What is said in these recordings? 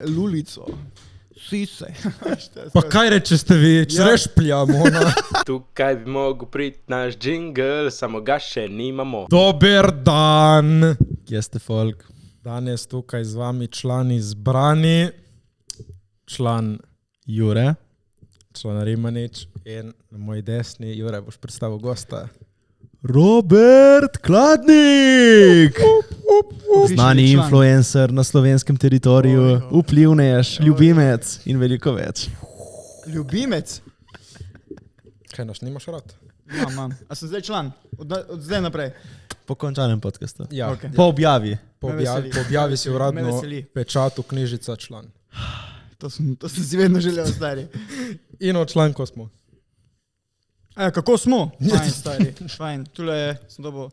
Lulico, sise. Pa kaj rečete vi, črešpljamo, no? Tukaj bi mogel priti naš džingl, samo ga še nimamo. Dober dan! Kje ste folk? Danes tukaj z vami člani zbrani, član Jure. član Rimanič in na moji desni, Jure, boš predstavil gosta. Robert Kladnik! Znani influencer na slovenskem teritoriju, vplivnež, ljubimec in veliko več. Ljubimec? Kaj naš nimaš rad? Imam. A sem zdaj član? Od zdaj naprej? Po končanem podcastu. Ja, Okay. Po objavi. po Me veseli. objavi si Me uradno veseli. pečatu knjižica član. To sem si vedno želel, stari. In od članko smo. Kako smo? Fajn, stari. Fajn. Tule sem dobil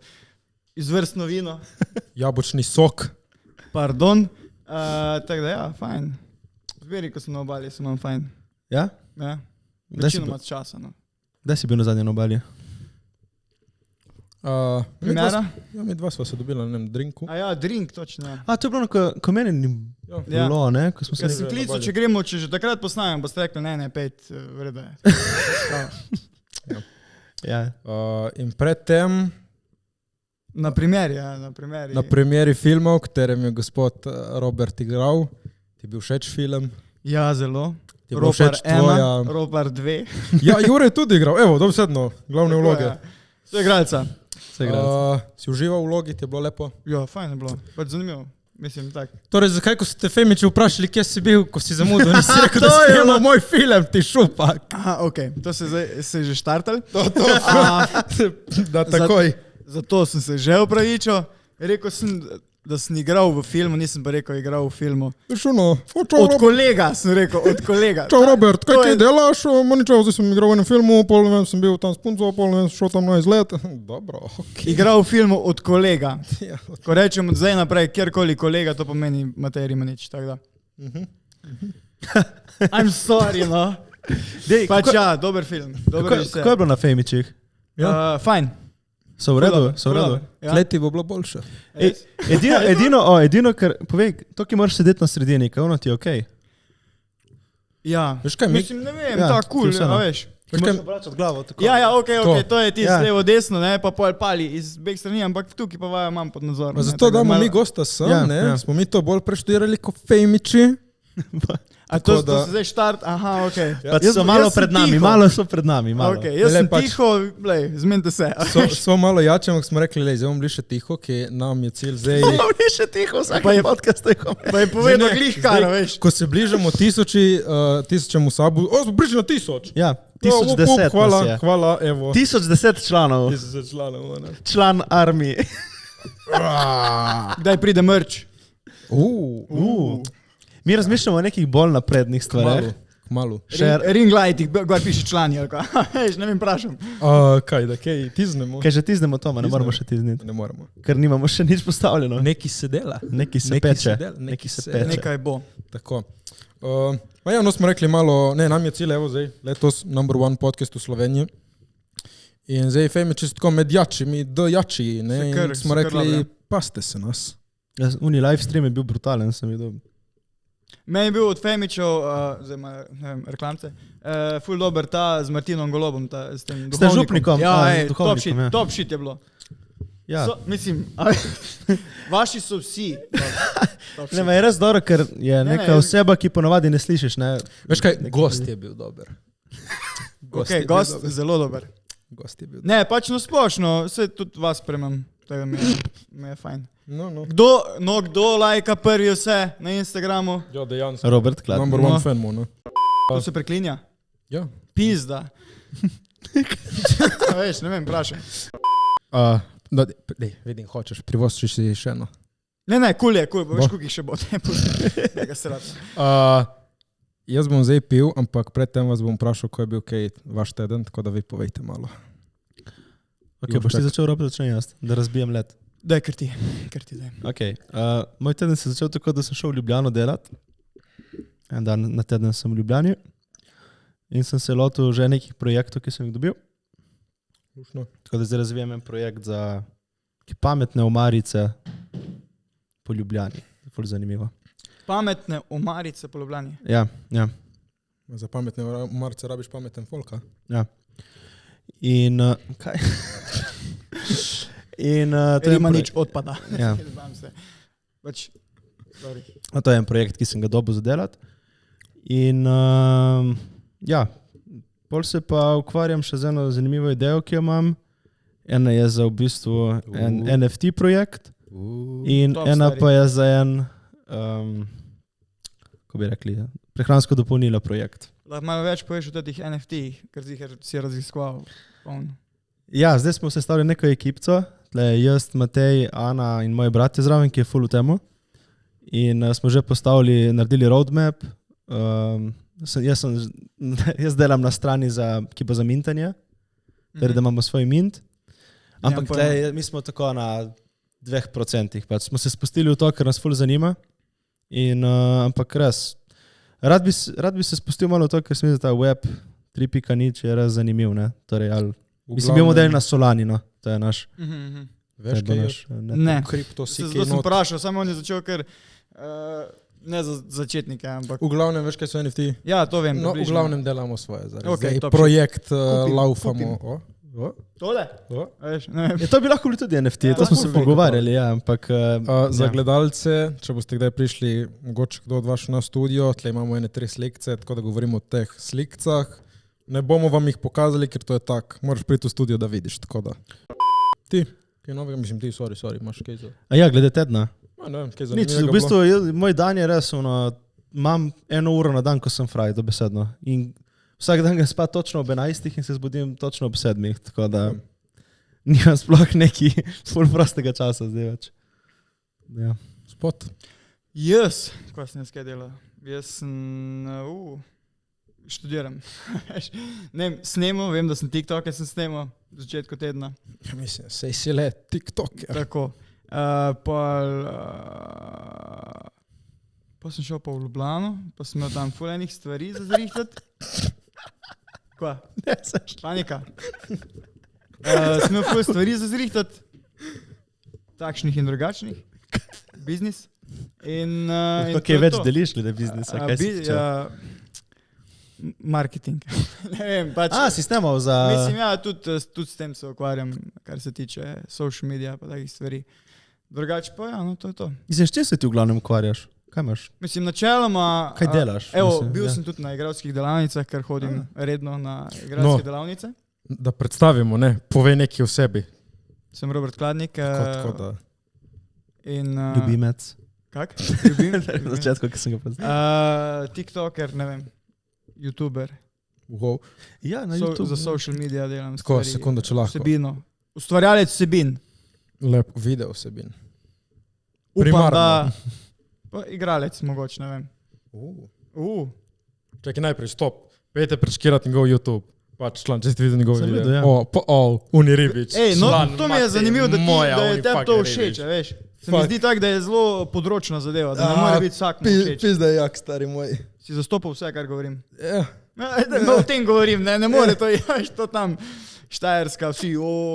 izvrstno vino. Jabočni sok. Pardon. Tako da ja, fajn. Zberi, ko sem na obali, sem imam fajn. Ja? Ja. Kdaj si Večinoma časa, no. Kdaj si bil na zadnjem obali? Primera? Ja, mi dva sva se dobila na enem drinku. A ja, drink, točno. Ja. To je bilo, ko meni ni Ja. bilo, ne? Ko smo se... Ker sem klical, če gremo, če že takrat posnamem, boste rekli, ne, 5, vrede. Ja. In predtem Na primer, ja, na primer. na premieri filma, v katerem je gospod Robert igral, ti je bil všeč film. Ja, zelo. Ti je bilo Ropar všeč 1, tvoja... Ropar 2. Ja, Jure je tudi igral, evo, dobesedno, glavne vloge. To je igralca. Si užival v vlogi, ti je bilo lepo. Ja, fajn je bilo. Pač zanimivo. Mislim, tak. Torej, zakaj, ko ste Femiči vprašali, kje si bil, ko si zamudil, nisi rekel, da si imel moj film, ti šupak. Aha, okej. To se že štartali. Da, takoj. Zato sem se že opravičil. Rekel sem, da sem igral v filmu, nisem pa rekel, igral v filmu. Šuno, Od kolega sem rekel, od kolega. Čau Robert, kaj To ti je- delaš? Maničev, zdaj sem igral v enem filmu, pol ne vem, sem bil tam s punco, pol ne vem, šel tam na izlet. Dobro, okej. Igral v filmu od kolega. Ja, Ko rečem od zdaj naprej, kjerkoli kolega, to pomeni Matej Rimanič. Tako da. I'm sorry, no. Dej, Pač kako, ja, dober film. Dober kako je bilo na Femičih? Fajn. So v redu? So v redu? Ja. Kleti bo bilo boljše. Edino, kar povej, to, ki moraš sedeti na sredini, kaj ono ti je okej? Ja. Veš kaj, mi- Mislim, ne vem, Ja, tako kul, ti vseeno. a veš. Veš kaj, obračati glavo tako. Ja, okej, to je tisto Ja. levo desno, ne, pa pol pali iz obeh strani, ampak tukaj pa vajo imam pod nadzorom. Pa ne, zato tako da damo malo- mi gosta sem, Ja, ne? ja. Smo mi to bolj preštudirali kot Femiči. A tako to da- se zdaj štart, aha, okej. Pač Jaz- so malo jaz sem pred nami, tiho. malo so pred nami, malo. Okay, jaz Le sem pač- tiho, glej, zmenite se. So malo jače, ampak smo rekli, lej, zdaj bomo bili še tiho, ki nam je cilj zdaj. Ni še tiho, vsak Pa je- podcast tiho. Pa je povedal Zdaj ne, glih kar, zdaj, veš. Ko se bližamo tisočemu sabu, smo bližali na 1000. Ja, Ja, 1010 hvala, nas je. hvala, evo. 1010 članov, 1000 članov, ne. član armije. Kdaj pride mrč? Mi razmišljamo o nekih bolj naprednih Kmalu, stvareh. kmalu. Ring lightih, gor piše člani, ali kaj. Veš, ne vem, prašam. Kaj, da kaj, tiznemo? Kaj že tiznemo to, ne moramo še tizniti, Ne moramo. ker nimamo še nič postavljeno. Neki se dela. Neki se Neki peče. se dela, neki se peče. Nekaj bo. Tako. Ja, no smo rekli malo, ne, nam je cilj, evo zdaj, letos #1 podcast v Sloveniji. In zdaj Femiči so tako med jačimi, do jači, ne, Se in kar- smo se kar rekli, dobro. paste se nas. Uni live stream je bil brutalen, sem videl. Meni je bil od Femičev, zdaj ima, ne vem, reklamce, ful dober ta z Martinom Golobom, ta, s tem S tem duhovnikom. župnikom, Ja, z duhovnikom, ja. top shit je bilo. Ja. Mislim, vaši so vsi. Top Ne, shit. je res dobro, ker je neka ne. oseba, ki ponovadi ne slišiš. Ne? Veš kaj, gost je bil dober. Okay, je bil gost, dober. zelo dober. Gost je bil dober. Ne, pač na splošno, vse tudi vas premam, tega mi je fajn. No. Kdo lajka prvi vse na Instagramu? Ja, dejansko. Robert Kladnik. #1 No. fan mu, no. To se preklinja? Ja. Pizda. A veš, ne vem, prašam. Vidim, hočeš, privoščiš si še eno. Ne, kul je, veš, Bo. koliko jih še bo, ne pusti. Tega se rad. Jaz bom zdaj pil, ampak predtem vas bom vprašal, ko je bil kaj vaš teden, tako da vi povejte malo. Okay, boš ti začel, Robert, začnem jaz, da razbijem let. Daj, ker ti daj. Okay. Moj teden se je začel tako, da sem šel v Ljubljano delati. En dan na teden sem v Ljubljani in sem se lotil že nekih projektov, ki sem jih dobil. Lušno. Tako da zdaj razvijem en projekt za pametne omarice po Ljubljani. Ful zanimivo. Pametne omarice po Ljubljani. Ja. Za pametne marce rabiš pameten folka. Ja. In kaj? In to je Ima nič odpada. Ja. Znam se. Pač, sorry. To je en projekt, ki sem ga dobil zadelati. In ja, pol se pa ukvarjam še z eno zanimivo idejo, ki jo imam. Ena je za v bistvu en NFT projekt in Top, ena stari. pa je za en, ko bi rekli, prehransko dopolnilo projekt. Lahko malo več poveš o teh NFT-ih, ker si raziskoval. Ja, zdaj smo sestavili neko ekipco, tle jaz, Matej, Ana in moj brat je zraven, ki je full v temu. In smo že naredili roadmap. Jaz delam na strani, ki bo za mintanje, da imamo svoj mint. Ampak mi smo tako na 2%. Pač. Smo se spustili v to, ker nas full zanima. Ampak res, rad bi se spustil malo v to, ker se mi zdi, da ta web 3.0 je res zanimiv. Ne? Torej, mislim, bil model na Solani, no. To je naš. Veš, kaj je Ne. kripto Zato siki sem not. vprašal, samo on je začel, ker ne za začetnike, ampak... V glavnem, veš, kaj so NFT? Ja, to vem. No, v približno. glavnem delamo svoje. Okej, top Projekt Kupim, laufamo. Tole? A veš, ne vem. Je to bi lahko bili tudi NFT, Ja, to smo lahko se bi pogovarjali, ja, ampak... Za ja. gledalce, če boste kdaj prišli, mogoče kdo od vas na studio, tle imamo 3 slikce, tako da govorimo o teh slikcah. Ne bomo vam jih pokazali, ker to je tak. Moraš priti v studio, da vidiš, tako da. Ti, kaj novega, mislim ti, sorry, imaš kaj za... A ja, glede tedna. Ne vem, kaj za Nič, v bistvu moj dan je res, imam 1 uro na dan, ko sem fraj, dobesedno. In vsak dan ga spat točno ob 11 in se zbudim točno ob 7, tako da nimam sploh neki ful prostega časa zdaj več. Ja. Spot. Jaz, kaj sem jaz kaj delal? Jaz sem, študiram. Ne vem, snemal, vem, da sem TikTok, sem snemal v začetku tedna. Ja, mislim, sej si le TikToker. Tako. Pa sem šel pa v Ljubljano, pa sem imel tam ful enih stvari za zrihtati. Kva? Ne, seš. Panika. Sem imel ful stvari za zrihtati. Takšnih in drugačnih. Biznis. In Kaj več deliš glede biznisa? Kaj si počel? Marketing. Ne vem, pač... Si snemal za... Mislim, ja, tudi s tem se ukvarjam, kar se tiče social media pa takih stvari. Drugače pa ja, no to je to. Mislim, s čim se ti v glavnem ukvarjaš? Kaj imaš? Mislim, načeloma... Kaj delaš? Evo, Mislim, bil ja. sem tudi na igralskih delavnicah, ker hodim redno na igralske delavnice. Da predstavimo, ne, povej nekaj o sebi. Sem Robert Kladnik. Tako da. In, Ljubimec. Kak? Ljubim? Na začetku, ki sem ga poznal. TikToker, ne vem. YouTuber. Wow. Ja, na YouTube. Za social media delam Tako, stvari. sekundo, če lahko. Vsebino. Ustvarjalec vsebin. Lep video vsebin. Upam, Primarno. da... Pa igralec mogoče, ne vem. Čakaj, najprej, stop. Pejte prečkirati njegov YouTube. Pač član, če ste videli njegov Sem video. videl, ja. Uni ribič. Ej, no, član to mi je Matej, zanimivo, da moja, je oni tebi to fucking všeč, ribič. veš. Se mi zdi tako, da je zelo področna zadeva, da ne more biti vsak všeč. Pizda je jak, stari moj. Si zastopal vse, kar govorim. Ja. No, o tem govorim, ne more to, to tam Štajerska, vsi,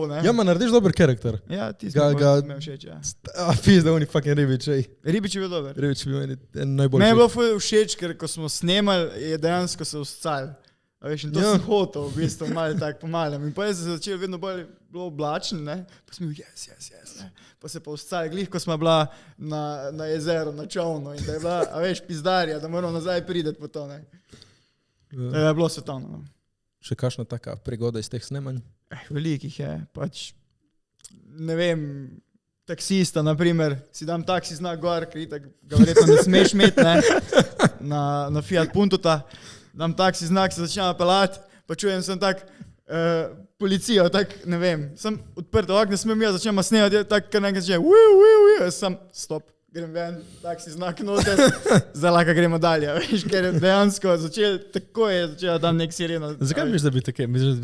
ne. Ja, ma narediš dober karakter. Ja, ti si me všeč, ja. Pizda, oni fucking ribič, ej. Ribič je bil dober. Ribič je bil en Meni je najboljši. bilo všeč, ker ko smo snemali, je dejansko se uscal. A veš, in to sem hotel, v bistvu, malo tako pomalem. In pa je se začel vedno bolj bilo oblačen, ne. Pa sem bil, yes, ne. Pa se pa uscal, glih, ko smo bila na jezeru, na čovnu in da je bila, a veš, pizdarja, da moramo nazaj prideti po to, ne. Da je bilo svetovno, no. Še kakšna taka prigoda iz teh snemanj? Velikih je, pač, ne vem, taksista, naprimer, si dam taksi znak gor, ker itak ga verjetno ne smeš imeti, ne, na Fiat Puntota, dam taksi znak, se začnem pelati, pa čujem sem tak, policijo, tak, ne vem, sem odprto okno, smem jaz, začnem snemati, tak, kar nekaj začne, sem, stop. Grem ven, taksi znak noter, zdaj lahko gremo dalje, veš, ker je dejansko tako je začela tam nek sireno. Zakaj misliš, da bi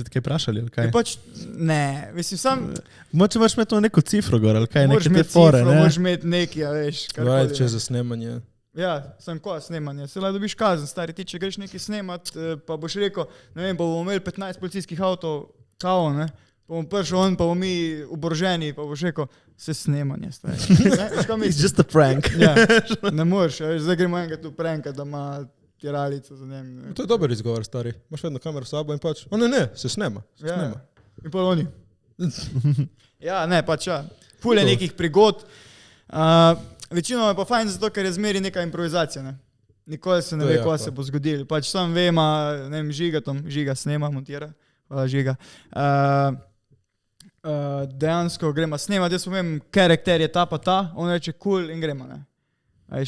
te kaj vprašali, ali kaj? Pač, ne, mislim, sam... Moče moraš imeti to neko cifro gor, ali kaj, Moraš neke te imeti fore, cifro, ne? moraš imeti neki, a veš, Dvaj, če karkoli. za snemanje. Ja, sem ko snemanje, se lahko dobiš kazen, stari, ti če greš nekaj snemat, pa boš rekel, ne vem, pa bomo imeli 15 policijskih avtov, kao, ne, pa bomo prišel on, pa bomo mi oboroženi, pa boš rekel, se snemanje stvari. It's just a prank. Ja, ne moreš, zdaj gremo enkrat v pranka, da ima tiralico za njim. To je dober izgovor, stari. Imaš vedno kamero s sabo in pač, ne, se snema. In pa oni. Ja, ne, pač ja. Ful je nekih prigod. Večinoma je pa fajn zato, ker je zmeri neka improvizacija, ne. Nikoli se ne ve, ko se bo zgodilo. Pač sam vem, ne vem, Žiga snema, montira. Hvala, Žiga. Dejansko gremo snemati, jaz povem, karakter je ta pa ta, on reče cool in gremo, ne.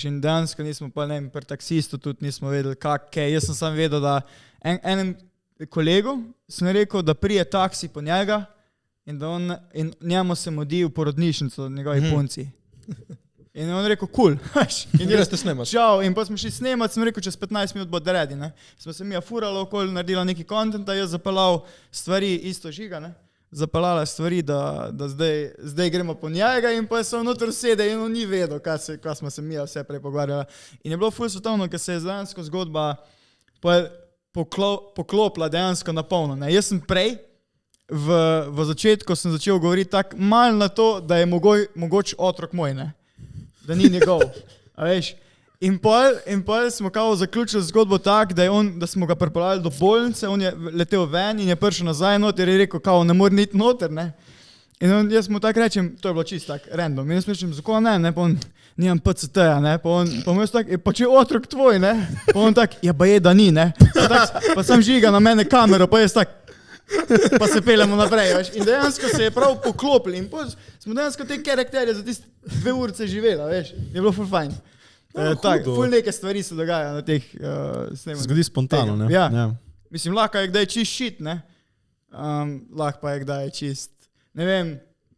In dejansko nismo pa, ne vem, pri taksistu tudi nismo vedeli, kaj. Jaz sem sam vedel, da enem kolegu sem rekel, da prije taksi po njega in da in njemu se modi v porodnišnico njegovi punci. In on rekel, cool. In greste snemati. Čau, in pa smo šli snemati, sem rekel, čez 15 minut bo redi, ne. Smo se mi furali okoli, naredila neki kontenta, jaz zapeljal stvari, isto Žiga, ne. Zapeljala stvari, da zdaj gremo po njega in pa so vnotr sede in on ni vedel, kaj smo se mi vse prej pogovarjali. In je bilo ful svetovno, ker se je dejansko zgodba poklopila dejansko na polno. Ne. Jaz sem prej, v začetku sem začel govoriti tako malo na to, da je mogoč otrok moj, ne. Da ni njegov. A veš? In pol smo kao zaključili zgodbo tak, da smo ga pripeljali do bolnice, on je letel ven in je prišel nazaj noter in je rekel, kao ne more niti noter, ne. In jaz mu tako rečem, to je bilo čisto tak random. In jaz rečem, zakaj ne, pa on, nimam PCT-ja, ne, pa mu jaz tak, pa če je otrok tvoj, ne, pa on tak, ja, ba je, da ni, ne. Pa sam Žiga na mene kamero, pa jaz tak, pa se peljemo naprej, veš. In dejansko se je prav poklopili in smo dejansko te karakterje za tiste 2 urice živela, veš. Je bilo ful fajn. Ful neke stvari se dogaja na teh snemanjih. Zgodi spontano, ne? Ja. Mislim, lahko je kdaj čist shit, ne? Lahko pa je kdaj čist, ne vem,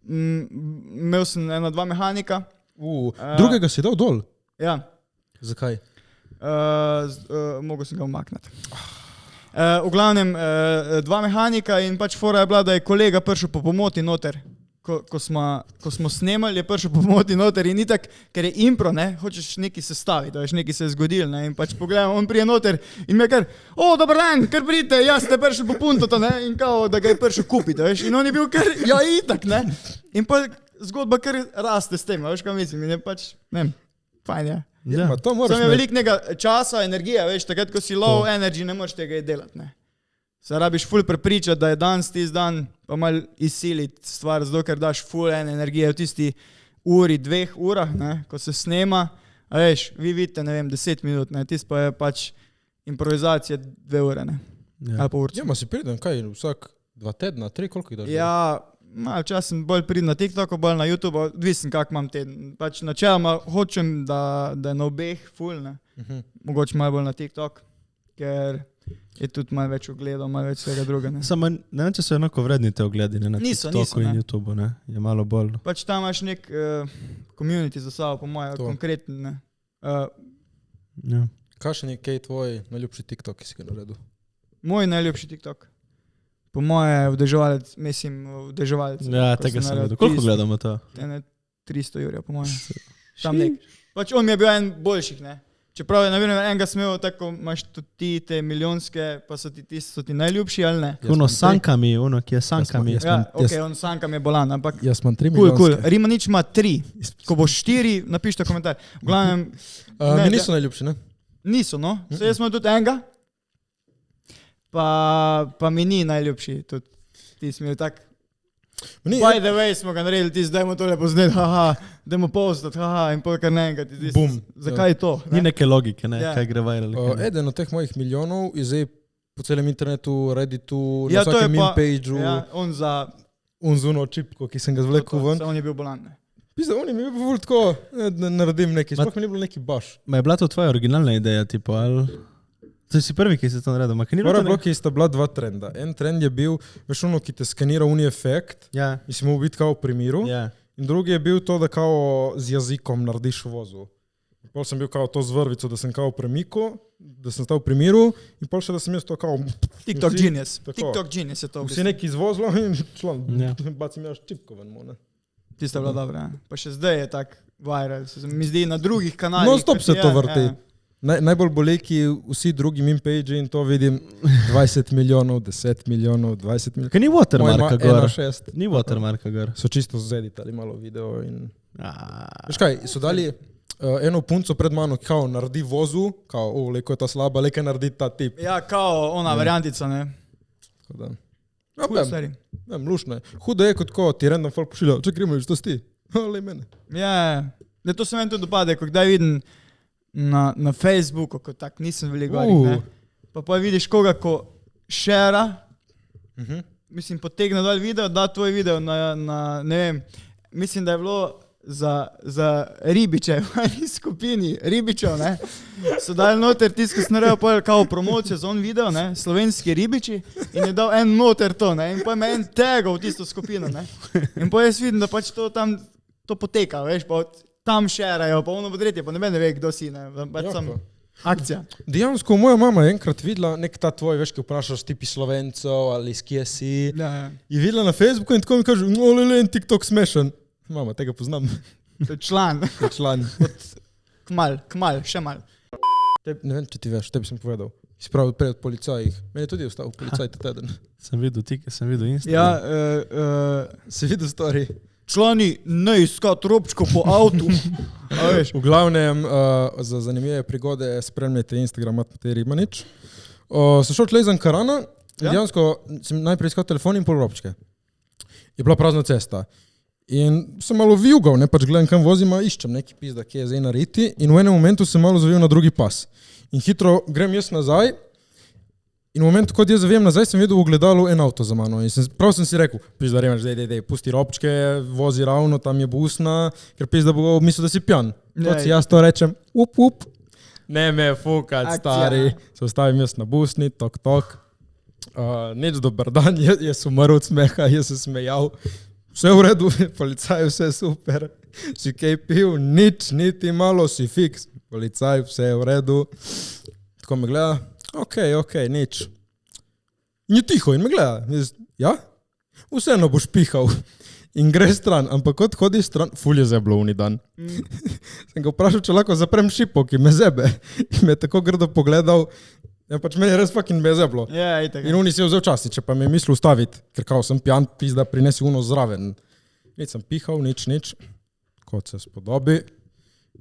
imel sem 1-2 mehanika. Drugega si dal dol? Ja. Zakaj? Mogel sem ga umakniti. V glavnem 2 mehanika in pač fora je bila, da je kolega prišel po pomoti noter. Ko smo snemali, je prišel po pomoti noter in itak, ker je impro, ne, hočeš nekaj sestaviti, da veš, nekaj se je zgodilo, ne, in pač pogledam, on prije noter in me kar, dober dan, kar pridite, jaz ste prišel po puntota, ne, in kao, da ga je prišel kupiti, veš, in on je bil kar, ja, itak, ne, in pa zgodba kar raste s tem, veš, kaj mislim, in je pač, ne vem, fajn je. Ja, to moraš Sam je veliknega časa, energije, veš, takrat, ko si low energy, ne moreš tega delati, ne. Se rabiš ful prepričati, da je danes tisti dan, pa mal izsiliti stvar, zato ker daš ful energije v tisti 2 urah, ne, ko se snema, a veš, vi vidite, ne vem, 10 minut, ne, tisti pa je pač improvizacija 2 ure, ne, ali pa urce. Ja, ma si pridem, kaj, vsak 2 tedna, 3, koliko jih daš? Ja, malo čas sem bolj pridem na TikToku, bolj na YouTube, odvisen kak imam teden, pač načeloma hočem, da je na obeh ful, ne, mogoče malo bolj na TikTok, ker je tudi malo več ogledov, malo več vsega druga, ne. Samo ne vem, če so enako vredni te ogledi, ne, na TikToku in YouTubeu, ne, je malo bolj. Pač tam imaš nek community za sabo, po moje, konkreten, ne. Ja. Kakšen je kaj tvoj najljubši TikTok, ki si ga naredil? Moj najljubši TikTok? Po moje vdeževalec, vdeževalec. Ja, tega sem vedel. Koliko gledamo to? 300 jurja, po moje. Tam nek. Pač on mi je bil en boljših, ne. Čeprav je, navijem, enega smel, tako imaš tudi ti te milijonske, pa so ti najljubši, ali ne? Uno s sankami, ki je sankami. Ja, okej, on s sankami je bolan, ampak... Jaz imam 3 milijonske. Cool. Rimanič ima 3. Ko bo 4, napišite komentar. V glavnem... Mi niso najljubši, ne? Niso, no. Se jaz imam tudi enega, pa mi ni najljubši tudi. Ti si imel tak... By the way smo ga naredili, ti zdajmo tole poznati, dajmo postati, in pol kar naenkrat. Bum. Zakaj to? Ni neke logike, ne, kaj gre viral. Eden od teh mojih milijonov je zdaj po celem internetu, Redditu, na vsakem meme pageu. Ja, on za... On z uno čipko, ki sem ga zvlekel ven. On je bil bolan, ne. Pizda, on je mi bil tako, naredim nekaj, sploh mi ni bilo neki baš. Ma je bila to tvoja originalna ideja, tipo, ali... To si prvi, ki si to naredil. Prva bloki sta bila 2 trenda. En trend je bil, veš ono, ki te skanira uni efekt, in si mogel biti kao v primiru. In drugi je bil to, da kao z jezikom narediš vozu. Pol sem bil kao to z vrvico, da sem kao premiko, da sem stal v primiru, in pol še, da sem jaz to kao... TikTok genius. TikTok genius je to. Vsi neki izvozlo in član, bacim jaš čipko ven mu, ne. Tista bila dobra, ne. Pa še zdaj je tak viral, se mi zdi na drugih kanalih. No stop se to vrti. Najbolj boleki vsi drugi meme page in to vidim 20 milijonov, 10 milijonov, 20 milijonov. Kaj ni watermarka gor? 1,6. Ni watermarka gor. So čisto zeditali malo video in... Veš kaj, so dali eno punco pred mano, kao naredi vozu, kao, leko je ta slaba, leko naredi ta tip. Ja, kao ona variantica, ne. Tako da. Hudo stvari. Lušno je. Hudo je, kot ko ti random folk pošilja, če Grimović, to si ti. Ale mene. Ja, to se meni tudi dopade, ko kdaj vidim na Facebooku, ko tak nisem veliko govoril, ne. Pa vidiš koga, ko šera, mislim, potegne dol video, da tvoj video na ne vem, mislim, da je bilo za ribiče v eni skupini ribičev, ne, so dali noter tisto, ko naredil pol kao promocijo za on video, ne, slovenski ribiči in je dal en noter to, ne, in pa me en tegel v tisto skupino, ne, in pa jaz vidim, da pač to tam, to poteka, veš, pa tam šerajo, pa ono bo tretje, pa ne ve, kdo si, ne, pač sam akcija. Dejansko moja mama je enkrat videla nek ta tvoj, veš, ki vprašaš tipi Slovencov ali iz kje si, je videla na Facebooku in tako mi kaže, en TikTok smešen. Mama, tega poznam. To je član. Kmal, še mal. Ne vem, če ti veš, tebi sem povedal. Izpravil prej od policajih. Meni je tudi ostal policaj ta teden. Sem videl Instagram. Ja, si videl story? Člani ne iskat robčko po avtu. V glavnem, za zanimive prigode spremljajte Instagram Matej Ribanič. Sem šel tle iz Ankarana, dejansko sem najprej iskal telefon in pol robčke. Je bila prazna cesta. In sem malo vijugal, ne, pač gledam, kam vozim, iščem neki pizda, kje je zdaj nariti in v enem momentu sem malo zavil na drugi pas. In hitro grem jaz nazaj in v momentu, ko jaz zavijem nazaj, sem videl v ogledalu en avto za mano. In prav sem si rekel, pizda, Remaš, dej, pusti robčke, vozi ravno, tam je busna, ker pizda bo mislil, da si pijan. Kot si jaz to rečem, up. Ne me fukat, stari. Se ostavim jaz na busni, tok. Nič dober dan, jaz umrl od smeha, jaz se smejal. Vse v redu, policaj, vse super, si kaj pil, nič, niti malo, si fiks, policaj, vse je v redu. Tako me gleda, ok, nič. In je tiho in me gleda, ja, vseeno boš pihal. In gre stran, ampak kot hodi stran, ful je zeblo uni dan. Sem ga vprašal, če lahko zaprem šipo, ki me zebe. In me je tako grdo pogledal, ja, pač meni je res fucking bezeblo. Yeah, in oni si je vzel časti, če pa me je mislil ustaviti, ker kao sem pijan, pizda prinesi uno zraven. Nič sem pihal, nič, kot se spodobi.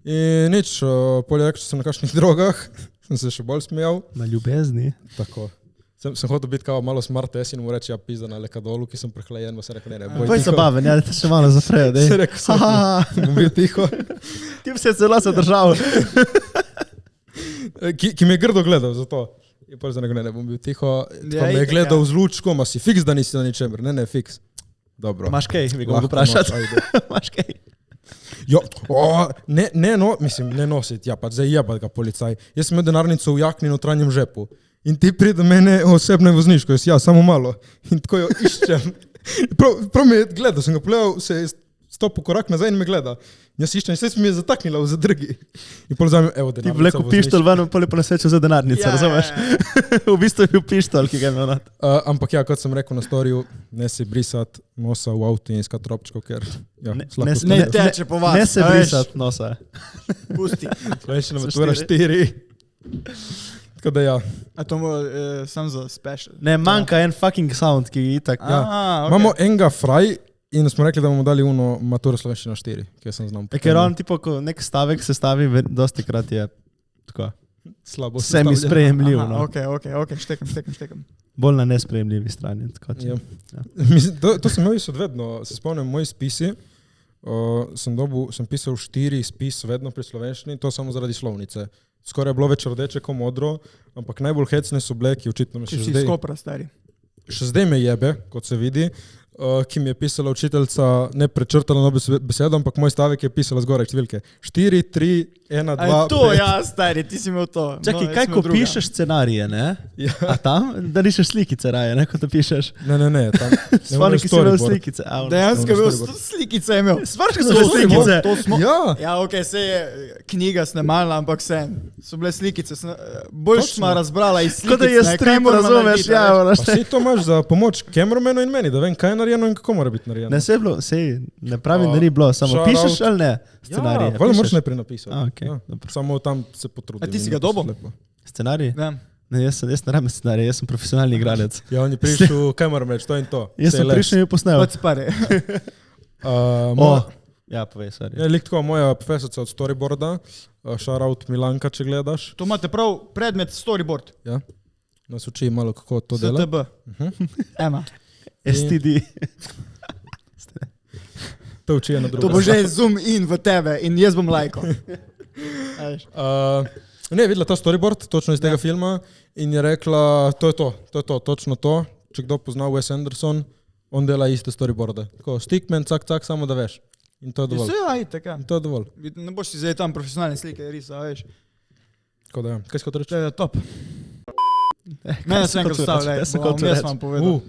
In nič, polje rekel, če sem na kakšnih drogah, sem se še bolj smejal. Na ljubezni. Tako. Sem hotel biti kao malo smart in mu reči, ja, pizda na lekadolu, ki sem prehlajen, pa se rekel, ne, boj tiho. Boj zabaven, ja, da te še malo zafrejo, dej. Se rekel, bom bil tiho. Ti bi se celo zadržal. Ki me je grdo gledal, zato. Je pa za ne bom bil tiho. Tako me je gledal z lučkom, a si fiks, da nisi na ničemer. Ne, fiks. Dobro. Maš kaj, mi ga vprašati. Maš kaj. Jo, ne nositi, ja, pa zdaj jebat ga policaj. Jaz sem imel denarnico v jakni notranjem žepu. In ti pride mene osebno vozniško, jaz samo malo. In tako jo iščem. Prav me je gledal, sem ga pogledal, se je stopil korak nazaj in me gleda. Jaz iščem, in se mi je zataknila v zadrgi. In pol vzamem, evo, denarnica. Ti vleku pištol ven, pol je pa nasvečil za denarnico, razumeš? V bistvu je bil pištol, ki ga je imel nad. Ampak ja, kot sem rekel na storiju, ne si brisat nosa v avtu in iskat robčko, ker ja, slabo. Ne teče po vas. Ne se brisat nosa. Pusti. Slovenščina matura 4. Tako da ja. A to mu sam za special. Ne, manjka en fucking sound, ki je itak. Imamo enga fraj, in smo rekli, da bomo dali uno maturo slovenščina 4, ki sem znam. Ker on tipo, ko nek stavek se stavi, dosti krat je tako slabo semi sprejemljiv. Ok, štekam. Bolj na nesprejemljivi strani. Ja. To sem imel vedno, se spomnim, moji spisi, sem pisal 4 spis vedno pri slovenščini, to samo zaradi slovnice. Skoraj je bilo več rdeče kot modro, ampak najbolj hecne so bile, ki očitno me še zdaj... Če si skopra, stari. Še zdaj me jebe, kot se vidi, ki mi je pisala učiteljca, ne prečrtala nobe besedo, ampak moj stavek je pisala zgoraj številke. 4, 3, 1, 2, 5. To, ja, stari, ti si imel to. Čakaj, kaj ko pišeš scenarije, ne? Ja. A tam, da rišeš slikice raje, ne, ko to pišeš? Ne, tam. Spomni, ki si imel slikice. Dejansko je bil slikice imel. Spomni, ki so bile slikice. Ja, ok, se je knjiga snemalna, ampak so bile slikice. Bolj smo razbrala iz slikic. Kot da je stream, razumeš, ja. Pa si to imaš za pomoč kameramenu in meni, da vem, kaj narejeno in kako mora biti narejeno? Ne, se je bilo, ne pravim, da ni bilo, samo shout pišeš out. ali ne scenarij? Ja, moraš najprej napisati. Okay, Samo tam se potrudi. A ti si ga dobil? Scenarij? Ne. Ne, jaz ne rabim scenarij, jaz sem profesionalni igralec. Ja, on je prišel, kaj moram reči, to in to. Jaz sem prišel in jo posnel. Pač pare. Ja, povej, sorry. Je lik tako moja profesorica od storyboarda, shout out Milanka, če gledaš. To imate prav predmet storyboard. Ja. Nas uči malo, kako to dela. STB. Ema. STD. To uči ena druga. To bo že zoom in v tebe in jaz bom lajko. Ne, videla ta storyboard, točno iz tega filma in je rekla, to je to, točno to. Če kdo pozna Wes Anderson, on dela iste storyboarde. Tako, stickman, cak, samo da veš. In to je dovolj. In to je dovolj. Ne boš si zdaj tam profesionalne slike risa, veš. Tako da ja. Kaj si kot reči? To je top. Mene sem enkrat ustavil, jaz vam povedal.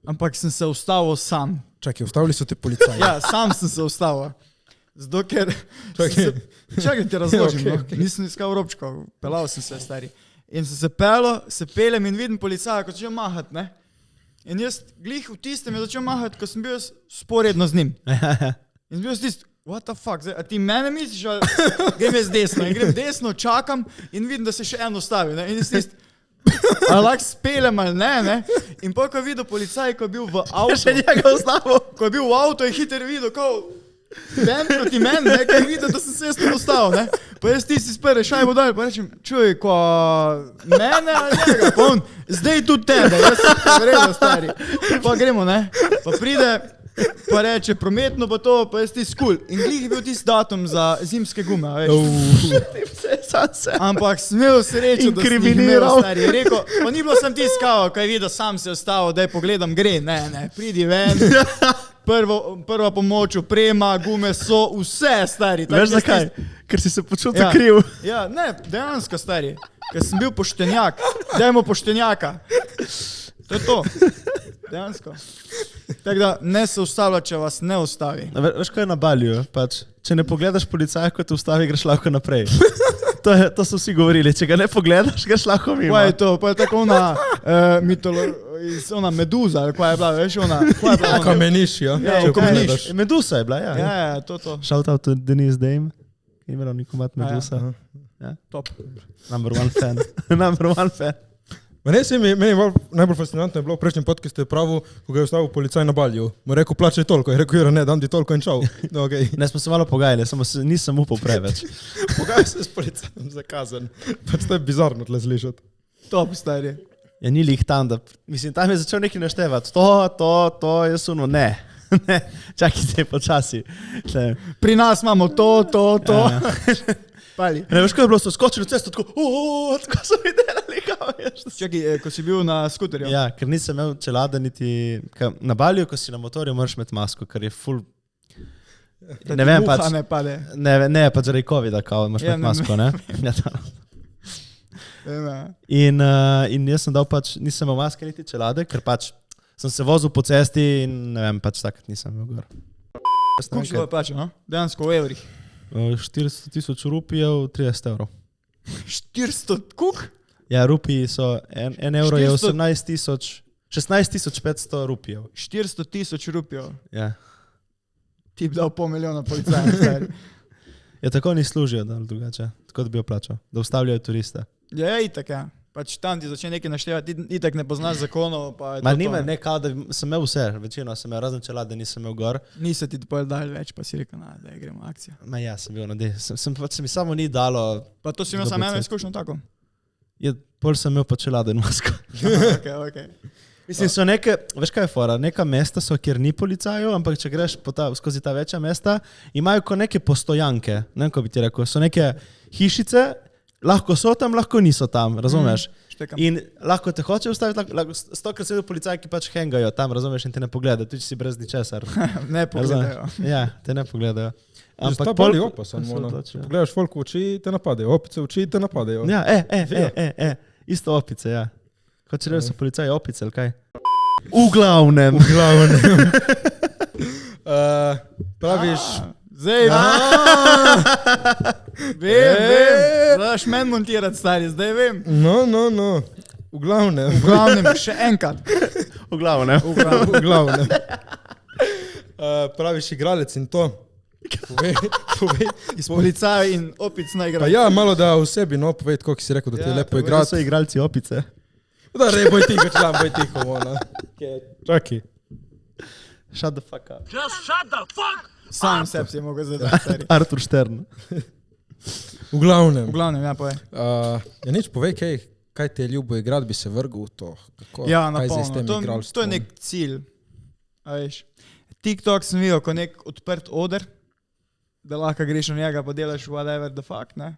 Ampak sem se ustavil sam. Čakaj, ustavili so te policaji. Ja, sam sem se ustavil. Zato ker... Čakaj, ti razložim. Okay. Nisem iskal robčkov, pelal sem se, stari. In sem se pelem in vidim policaja, ko začel mahati, ne? In jaz glih v tistem je začel mahati, ko sem bil sporedno z njim. In sem bil tist, what the fuck, zdaj, a ti mene misliš, ali grem jaz desno? In grem desno, čakam in vidim, da se še eno ustavi, ne? In jaz tist, ali lahko spelem ali ne? In pa, ko je videl policaj, ko je bil v avtu, Še njega ustavil. ko je bil v avtu, je hiter videl, ven proti meni, ne, kaj je videl, da sem se jaz tam ustavil, ne. Pa jaz tisti sprve šajbo dal, pa rečem, čuj, ko mene ali njega, pa on, zdaj tudi tebe, jaz sem vredo, stari. Pa gremo, ne, pa pride, pa reče, prometno pa to, pa jaz tisti skul. In glih je bil tisti datum za zimske gume, veš. Ampak sem imel srečo, da sem jih imel, stari. Je rekel, pa ni bilo sem tiskal, kaj je videl, sam se je ustavil, daj pogledam, gre, ne, pridi ven. Prva pomoč, oprema, gume so vse, stari. Veš zakaj? Ker si se počutil kriv. Ja, ne, dejansko, stari. Ker sem bil poštenjak. Dajmo poštenjaka. To je to. Dejansko. Tako da ne se ustavlja, če vas ne ustavi. Veš, kaj je na Baliju? Pač, če ne pogledaš policaja, ko te ustavi, greš lahko naprej. To so vsi govorili. Če ga ne pogledaš, greš lahko mimo. Pa je to, pa je tako ona ona meduza, ali kaj je bila, veš, ona. Kameniš, ja. Kameniš. Medusa je bila, ja. Ja, to. Shout out to Denise Dame. Imela nikomat Medusa. Top. Number one fan. Meni je najbolj fascinantno je bilo v prejšnjem podcastu je pravil, ko ga je ustavil policaj na Balju. Mu je rekel, plačaj toliko. Je rekel, ne, dam ti toliko in čau. No, okay. Ne, smo se malo pogajali, samo nisem upal preveč. Pogajal se s policajem za kazen. Pač to je bizarno tle slišati. Top, stari. Ja, ni lih tam, da... Mislim, tam je začel nekaj naštevati. To, jaz uno, ne. Ne, čakajte počasi. Pri nas imamo to. Pali. Ne, veš, ko je bilo, so skočili v cesto, tako so mi delali, kao veš. Čakaj, ko si bil na skuterju. Ja, ker nisem imel čelade niti... Na Balju, ko si na motorju, moraš imeti masko, ker je ful... Ne vem, pač... ne pade. Ne, pač zaradi covida, kao, moraš imeti masko, ne? In jaz sem dal pač, nisem imel maske niti čelade, ker pač sem se vozil po cesti in ne vem, pač takrat nisem imel gor. Koliko si ga plačal, no? Dejansko v evrih. 400,000 rupijev, 30 evrov. 400, kuk? Ja, rupiji so, 1 evro je 16,500 rupijev. 400,000 rupijev. Ja. Ti bi dal $500,000 policajem. Ja, tako ni služijo, da drugače. Tako da bi jo plačal, da ustavljajo turiste. Ja, itak, ja. Pač tam ti začne nekaj naštevati, itak ne poznaš zakonov, pa je to. Ma nima, ne, kao da sem imel vse, večino sem imel, razen čelade nisem imel gor. Nisi ti povedal več, pa si rekel, da gremo akcija. Ma ja, sem bil, pač se mi samo ni dalo. Pa to si imel samo eno izkušnjo tako? Ja, pol sem imel pa čelade in masko. Okay. Mislim, so neke, veš kaj je fora, neka mesta so, kjer ni policajev, ampak če greš skozi ta večja mesta, imajo ko neke postojanke, ne vem, ko bi ti rekel, so neke hišice, lahko so tam, lahko niso tam, razumeš? In lahko te hoče ustaviti, lahko 100krat sedo policaj, ki pač hengajo tam, razumeš, in te ne pogledajo, tudi si brez ničesar. Ne pogledajo. Ja, te ne pogledajo. Ampak ta boli opasen, pogledaš folk v oči, te napadejo, opice v oči, te napadejo. Ja, isto opice, ja. Hoče reči, so policaji opice, ali kaj? V glavnem. Praviš... Zdaj, vem, daš meni montirati, stari, zdaj vem. No. V glavnem, še enkrat. V glavnem. V glavnem. Praviš igralec in to. Povej. Iz policaja in opic Pa najgra. ja, malo da v sebi, no, povej, koliko si rekel, da ti je lepo To igrati. so igralci opice. Da, rej, boj tiho, član, boj tiho, ona. Čaki. Shut the fuck up. Sam sebi si je mogel zadati, stari. Artur Štern. V glavnem. V glavnem, ja, povej. Ja, nič, povej, kaj ti je ljubo igrati, bi se vrgel v to. Kako, Ja, kaj zdaj s napolno. tem To je igralstvom? nek cilj. A veš. TikTok sem videl kot nek odprt oder, da lahko greš na njega pa delaš whatever the fuck, ne.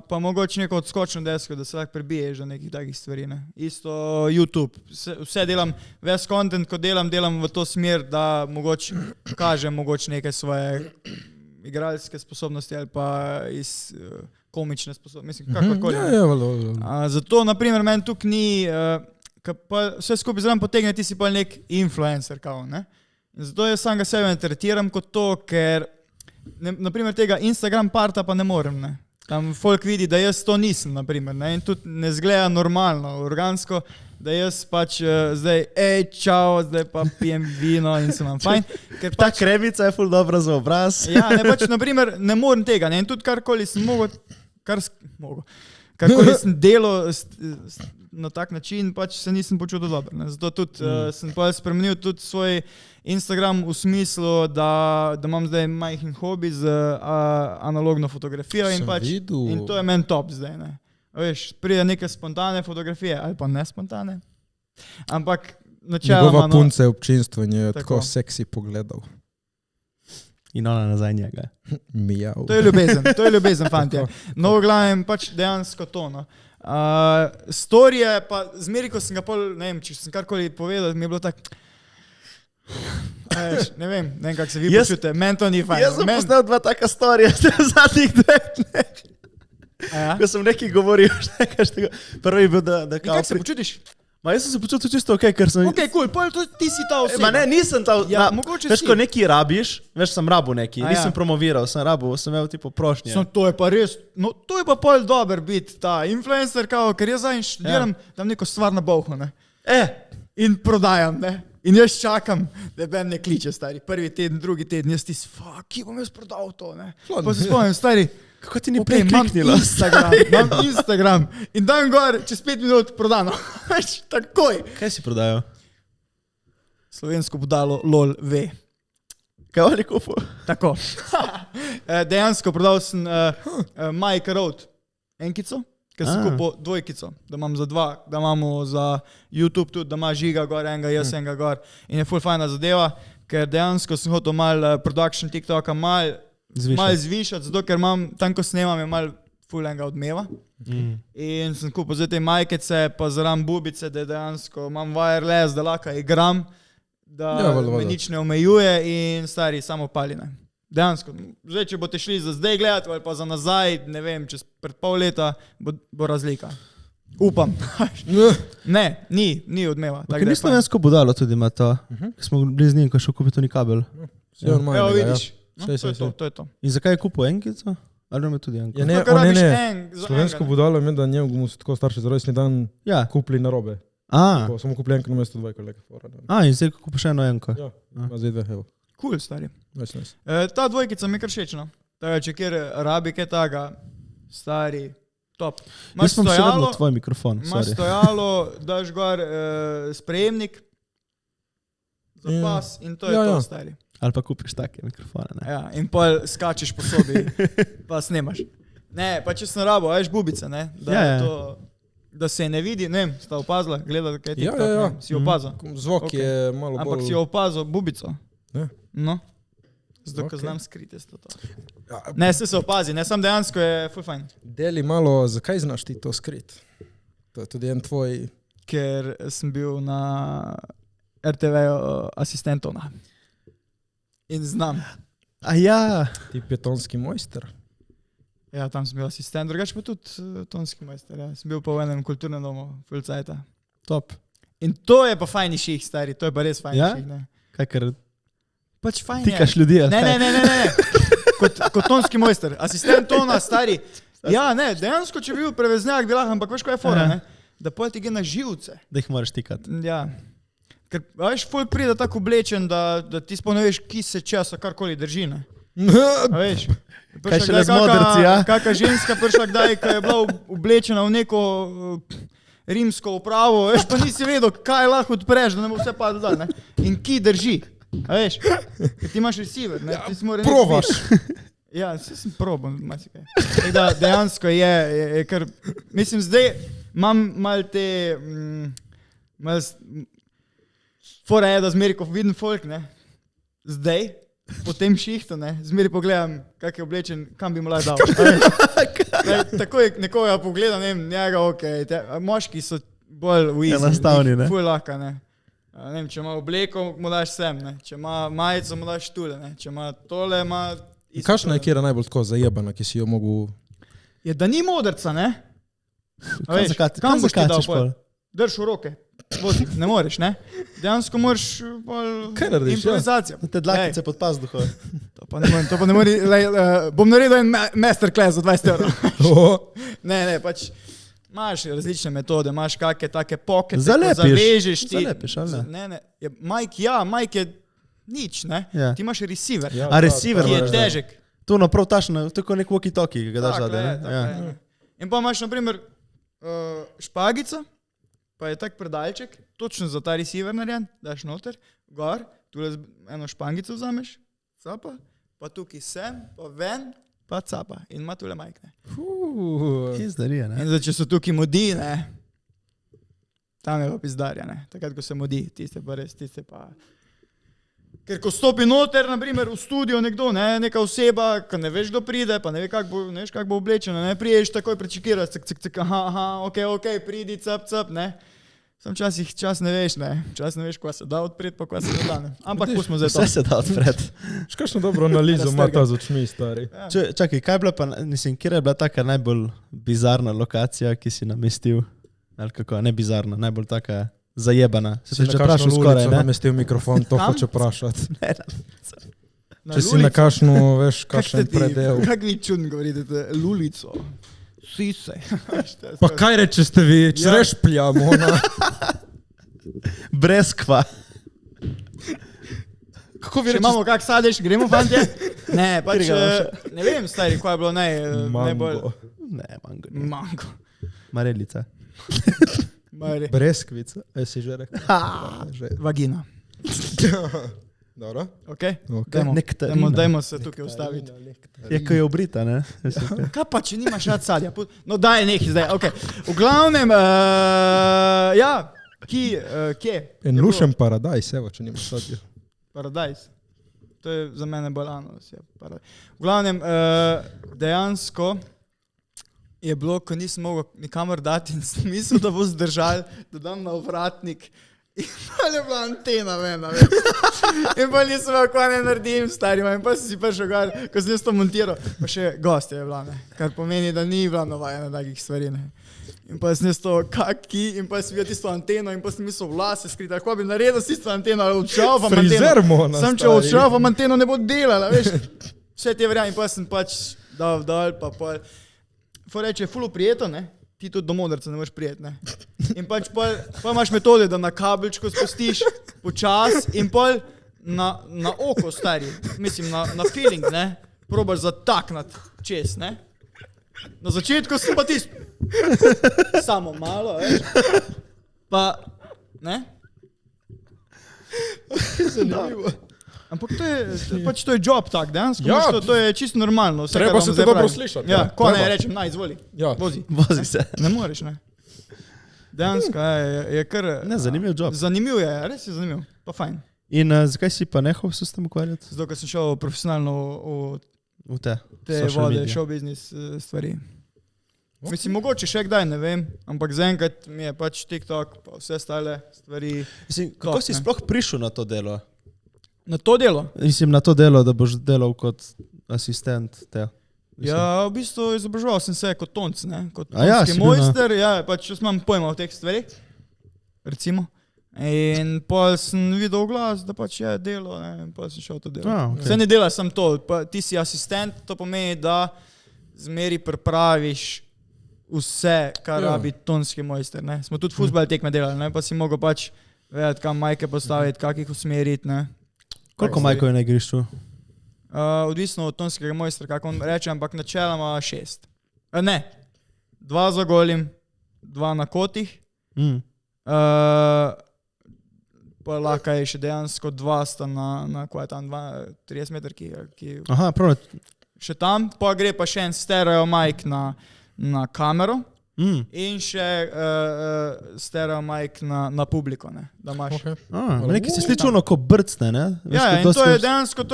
Pa mogoče neko odskočno desko, da se lahko prebiješ do nekih takih stvari, ne. Isto YouTube. Vse delam, ves content, ko delam v to smer, da mogoče kažem mogoče neke svoje igralske sposobnosti ali pa iz komične sposobnosti, mislim, kakorkoli. Ja, Zato, naprimer, meni tukaj ni, pa vse skupaj zraven potegne, ti si pa nek influencer, kao, ne? In zato jaz sam ga sebe ne tretiram kot to, ker, naprimer, tega Instagram parta pa ne morem, ne? Tam folk vidi, da jaz to nisem, naprimer, ne? In tudi ne zgleda normalno, organsko, da jaz pač zdaj, čau, zdaj pa pijem vino in se imam fajn. Ker Ta kremica je ful dobra za obraz. Ja, ne, pač, naprimer, ne morem tega, ne, in tudi karkoli sem mogel, karkoli sem delal na tak način, pač se nisem počutil dobro, ne, zato tudi sem pa spremenil tudi svoj Instagram v smislu, da imam zdaj majhen hobi z analogno fotografijo in Sem pač, videl. in to je meni top zdaj, ne. Veš, pride neke spontane fotografije, ali pa ne spontane, ampak načeloma, Njegova punca je občinstvo in je Tako. tako seksi pogledal. In ona nazaj njega. Mijav. To je ljubezen, fantje. No, v glavnem, pač dejansko to, no. Storije, pa zmeri, ko sem ga pol, ne vem, če sem karkoli povedal, mi je bilo tako, ne vem, kako se vi počutite, meni to ni fajn. Jaz sem posnel 2 taka storija v zadnjih 2 dneh. Ja? Ko sem nekaj govoril, prvi je bil, da In kako se počutiš? Ma jaz sem se počutil čisto ok, ker sem... Ok, cool, pol ti si ta oseba. Ma ne, nisem ta... Ja, mogoče veš, si. ko nekaj rabiš, veš, sem rabil nekaj, A ja. nisem promoviral, sem imel tipo prošnje. To je pa res, no to je pa pol dober biti ta influencer, kao, ker jaz zdaj študiram tam neko stvar na bolho, ne. In prodajam, ne. In jaz čakam, da ben ne kliče, stari. Prvi teden, drugi teden, jaz tisti, fuck, kje bom jaz prodal to, ne. Pa se spomnim, stari, Kako ti ni okej, prej imam kliknila? imam Instagram in dan gor, čez 5 minut prodano. Veš, takoj. Kaj si prodajal? Slovensko budalo LOL ve. Kaj oni kupil? Tako. Dejansko prodal sem Mike Road enkico, ker sem kupil dvojkico, da imam za 2, da imamo za YouTube tudi, da ima Žiga gor enega, jaz enega gor. In je ful fajna zadeva, ker dejansko sem hotel mal production TikToka mal zvišati, zato ker imam, tam ko snemam je mal ful enega odmeva. In sem kupil zdaj te majkece, pa zaram bubice, da dejansko imam wireless, da lahko igram, da me nič ne omejuje in stari samo paline. Dejansko, zdaj če boste šli za zdaj gledati ali pa za nazaj, ne vem, čez pred pol leta bo razlika. Upam. Ne, ni odmeva. Ker ni slovensko budalo tudi ima to, smo bili z njim, ko šel kupiti ni kabel. Evo vidiš, to je to. In zakaj je kupil enkico? Ali ima tudi enko? Ja, ne, Tako rabiš ne. en za Slovensko enega. budalo je, da njemu so tako starši za rojstni dan Ja. kupili narobe. Samo kupili enko na mesto 2 kolega. In zdaj kupiš eno enko. Ja, ima zdaj 2, evo. Cool, stari. Nice. Ta dvojkica mi je kar všeč, no. Tako, če kjer rabi kaj taga, stari, top. Jaz sem še vedno tvoj mikrofon, Imaš sorry. stojalo, daš gor sprejemnik za pas in to je to, stari. Ali pa kupiš take mikrofone, ne? Ja, in pol skačeš po sobi, pa snemaš. Ne, pa če sem rabo, veš bubice, ne, da se ne vidi, ne vem, sta opazila, gledala kaj je TikTok, ne, si opazil. Zvok je malo bolj... Ampak si opazil bubico. Ne. No, zato, ko znam skriti to. Ne, se opazi, ne, sam dejansko je full fajn. Deli malo, zakaj znaš ti to skrit? To je tudi en tvoj... Ker sem bil na RTV asistentona. In znam. A ja. Ti je tonski mojster. Ja, tam sem bil asistent, drugače pa tudi tonski mojster. Ja. Sem bil pa v enem kulturnem domu, full cajta. Top. In to je pa fajni ših, stari, to je pa res fajni ših, ne. Kaj, ker pač fajn tikaš ljudi, ali kaj? Ne. Kot tonski mojster, asistent tona, stari. Ja, ne, dejansko, če bi bil preveznjak, bi lahko, ampak veš, ko je fora, ne? Da pol ti gre na živce. Da jih moraš tikati. Ja. Ker, veš, folk pride tako oblečen, da ti sploh ne veš, ki se časa karkoli drži, ne. A veš? Kaj šele z modrci, ja? Kaka ženska prišla kdaj, ko je bila oblečena v neko rimsko upravo, veš, pa nisi vedel, kaj lahko odpreš, da ne bo vse padlo dol, ne. In ki drži, a veš, ker ti imaš receiver, ne. Probaš. Ja, sem probal, marsikaj. Tako da dejansko je kar, mislim, zdaj imam malo te, fora je, da zmeri, ko vidim folk, ne, zdaj, po tem šihtu, ne, zmeri pogledam, kak je oblečen, kam bi mu lahko dal. Tako je nekoga pogledam, ne vem, njega, okej, moški so bolj v easy. Enostavni, ne. Ful lahko, ne. Ne vem, če ima obleko, mu daš sem, ne, če ima majico, mu daš tule, ne, če ima tole, ima... Kakšna je kjera najbolj tako zajebana, ki si jo mogu... Je, da ni modrca, ne? Kam zakačeš pol? Drž v roke, vozi, ne moreš, ne? Dejansko moraš pol... Kaj narediš, improvizacijo. Te dlakice pod pazduho. To pa ne mori, bom naredil en masterclass za 20 evrov. Ne, pač imaš različne metode, imaš kakve take pokete, ko zavežeš ti... Zalepiš, ali ne? Ne, Mike je nič, ne? Ja. Ti imaš receiver, A receiver ki je moraš, težek. To naprav tašno, tako nek walkie-talkie, ki ga daš Tako zadaj, je, ne? tako Ja. je. In pa imaš, na primer, špagico, pa je tak predalček, točno za ta receiver narejen, daš noter, gor, tule eno špangico vzameš, capa, pa tukaj sem, pa ven, pa capa. In ima tule Mike, ne. Izdarija, ne? In zdaj, če so tukaj modi, ne, tam je pa pizdarja, ne. Takrat, ko se modi, tiste pa res, tiste pa... Ker ko stopi noter, na primer, v studio nekdo, ne, neka oseba, ko ne veš, kdo pride, pa ne veš, kak bo oblečena, ne, priješ takoj prečekiraš, cik, aha, okej, pridi, cap, ne. Sam čas ne veš, ne, čas ne veš, ko se da odpret, pa ko se ne da, ne. Ampak pustimo zdaj to. Vse se da odpred. Kakšno dobro analizo ima ta z očmi, stari. Čakaj, kaj je bila pa, mislim, kjer je bila taka najbolj bizarna lokacija, ki si namestil? Ali kako, ne bizarna, najbolj taka zajebana. Si na kakšno ulico namestil mikrofon, to hoče vprašati. Če si na kakšno, veš, kakšen predel. Kak vi čudno govorite, lulico, sise. Pa kaj reče ste vi, črešplja, mona. Breskva. Kako vi Če imamo kak sadež, gremo, fantje? Ne, pač, ne vem, stari, kaj je bilo najbolj... Ne, Mango. Marelica. Breskvica, si že rekel? Vagina. Dobro. Okej? Nektarina. Dajmo se tukaj ustaviti. Je, ko je obrita, ne? Kaj pa, če nimaš rad sadja? No daj nekaj zdaj, okej. V glavnem, ja, kje? En lušen paradajs, evo, če nimaš sadja. Paradajs. To je za mene bolj anos. V glavnem, dejansko je bilo, ko nisem mogel nikamor dati in sem mislil, da bo zdržal, da dam na ovratnik. In pa je bila antena mena, veš. In pa nisem imel, ko ne naredim, starima. In pa sem si prišel gor, ko sem jaz to montiral, pa še gostje je bila, ne. Kar pomeni, da ni bila navajena takih stvari, ne. In pa sem jaz to kaki, in pa sem videl tisto anteno, in pa sem mislil vlase skriti, kako bi naredil s tisto anteno, ali odšraufam anteno. Frizer mona, Sam če odšraufam anteno, ne bo delala, veš. Vse te verjam, in pa sem pač dal dol, pa pol. Fo reče, ful prijeto, ne? Ti tudi do modrca ne moreš prijet, ne? In pač pa imaš metode, da na kabelčko spustiš počas in pol na oko, stari, mislim, na feeling, ne? Probaš zataknat čez, ne? Na začetku sem pa samo malo, veš? Pa, ne? Zanimivo. Ampak to je job tak, dejansko, ja, to je čisto normalno. Vse, treba se te dobro slišati. Ja, ko ne rečem, izvoli, ja. Vozi se. Ne moreš, ne. Dejansko je kar... Ne, zanimiv job. Zanimiv je, res je zanimiv, pa fajn. In zakaj si pa nehal se s tem ukvarjati? Zato, ker sem šel profesionalno v te vode, show business stvari. Mislim, mogoče še kdaj, ne vem, ampak zaenkrat mi je pač TikTok, pa vse stale stvari. Mislim, kako si sploh prišel na to delo? Na to delo? Mislim, na to delo, da boš delal kot asistent te. Ja, v bistvu izobraževal sem se kot tonc, ne? Kot tonski mojster, ja, pač jaz imam pojma o teh stvarih, recimo. In pa sem videl glas, da pač je delo, ne, in pa sem šel to delo. Okay. Vse ne dela sem to, pa ti si asistent, to pomeni, da zmeri pripraviš vse, kar rabi tonski mojster, ne. Smo tudi fuzbal tekme delali, ne, pa si mogel pač vedeti, kam majke postaviti, kak jih usmeriti, ne. Koliko majkov je na igrišču? Odvisno od tonskega mojstra, kako on reče, ampak načeloma 6. Ne, 2 za golim, 2 na kotih, pa lahko je še dejansko 2 sta na kaj je tam, 30 meter, ki Aha, prav. še tam, pa gre pa še en stereo mic na kamero in še stereo mic na publiko, ne, da imaš. Nekaj se sliči ono, ko brcne, ne? Ja, in to je dejansko,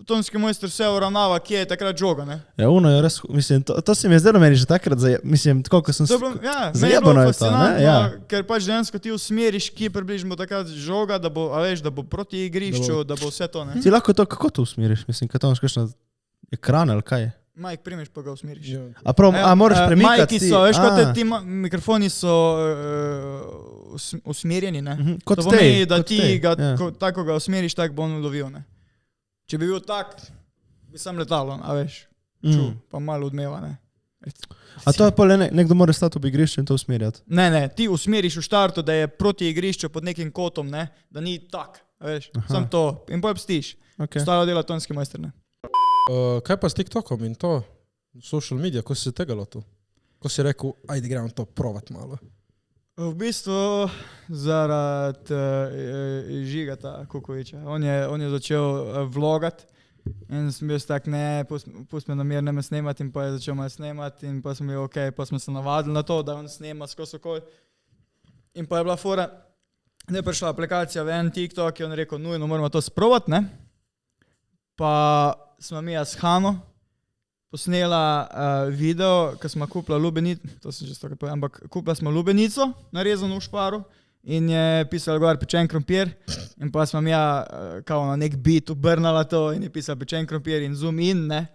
tonski mojster vse uravnava, kje je takrat žoga, ne. Ja, ono je res, mislim, to se mi je zdelo meni že takrat, mislim, tako, ko sem zajebano je to, ne? Ja. Ker pač dejansko ti usmeriš, kje približno takrat žoga, da bo, da bo proti igrišču, da bo vse to, ne. Ti lahko to, kako to usmeriš? Mislim, kaj to imaš kakšno ekran ali kaj? Majk primeš, pa ga usmeriš. Moraš premikati. Majki so, veš, kot ti mikrofoni so usmerjeni, ne. Kot to pomeni, da ti ga, tako ga usmeriš, tako bo on lovil, ne. Če bi bil tak, bi sam letalo, a veš, pa malo odmeva, ne. A to je pa nekdo mora stati ob igrišču in to usmerjati? Ne, ti usmeriš v štartu, da je proti igrišču pod nekim kotom, ne, da ni tak, a veš, sam to, in potem stiš. Stalo dela tonski mojster, ne. Kaj pa s TikTokom in to, social media, ko si se tega lotil? Ko si rekel, ajde gremo to provat malo? V bistvu zaradi Žigata Kukoviča. On je začel vlogat in sem bil tak, ne, pust me na mir, ne me snemati, in pa je začel me snemati in pa sem bil okej, pa smo se navadili na to, da on snema skozi okoli. In pa je bila fora, da je prišla aplikacija v en TikTok in on rekel, nujno moramo to sprovat, ne. Pa smo mi s Hano posnela video, ko smo kupila lubenico, to sem že stokrat povedal, ampak kupila smo lubenico, narezano v šparu in je pisala gor pečen krompir in pa smo mi kao na nek beat obrnala to in je pisala pečen krompir in zoom in, ne.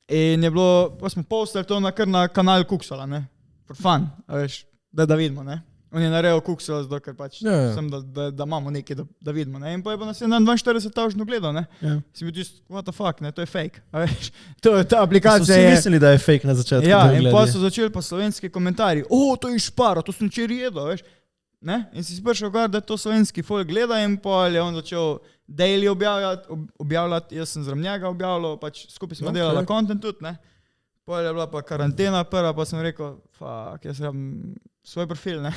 In je bilo, pa smo postali to kar na kanal Kuksala, ne. For fun, a veš, da vidimo, ne. On je naredil Kuksala, zato ker pač sem, da imamo nekaj, da vidimo, ne. In pa je pa nas je na 42,000 gledal, ne. Si bil tisto, what the fuck, ne, to je fake, a veš. Ta aplikacija je... So vsi mislili, da je fake na začetku. Ja, in pa so začeli pa slovenski komentarji, to je špara, to sem včeraj jedel, veš. Ne? In si prišel gor, da to slovenski folk gleda in pa je on začel daily objavljati, jaz sem zraven njega objavljal, pač skupaj smo delali content tudi, ne. Pa je bila pa karantena prva, pa sem rekel, fuck, jaz rabim svoj profil, ne.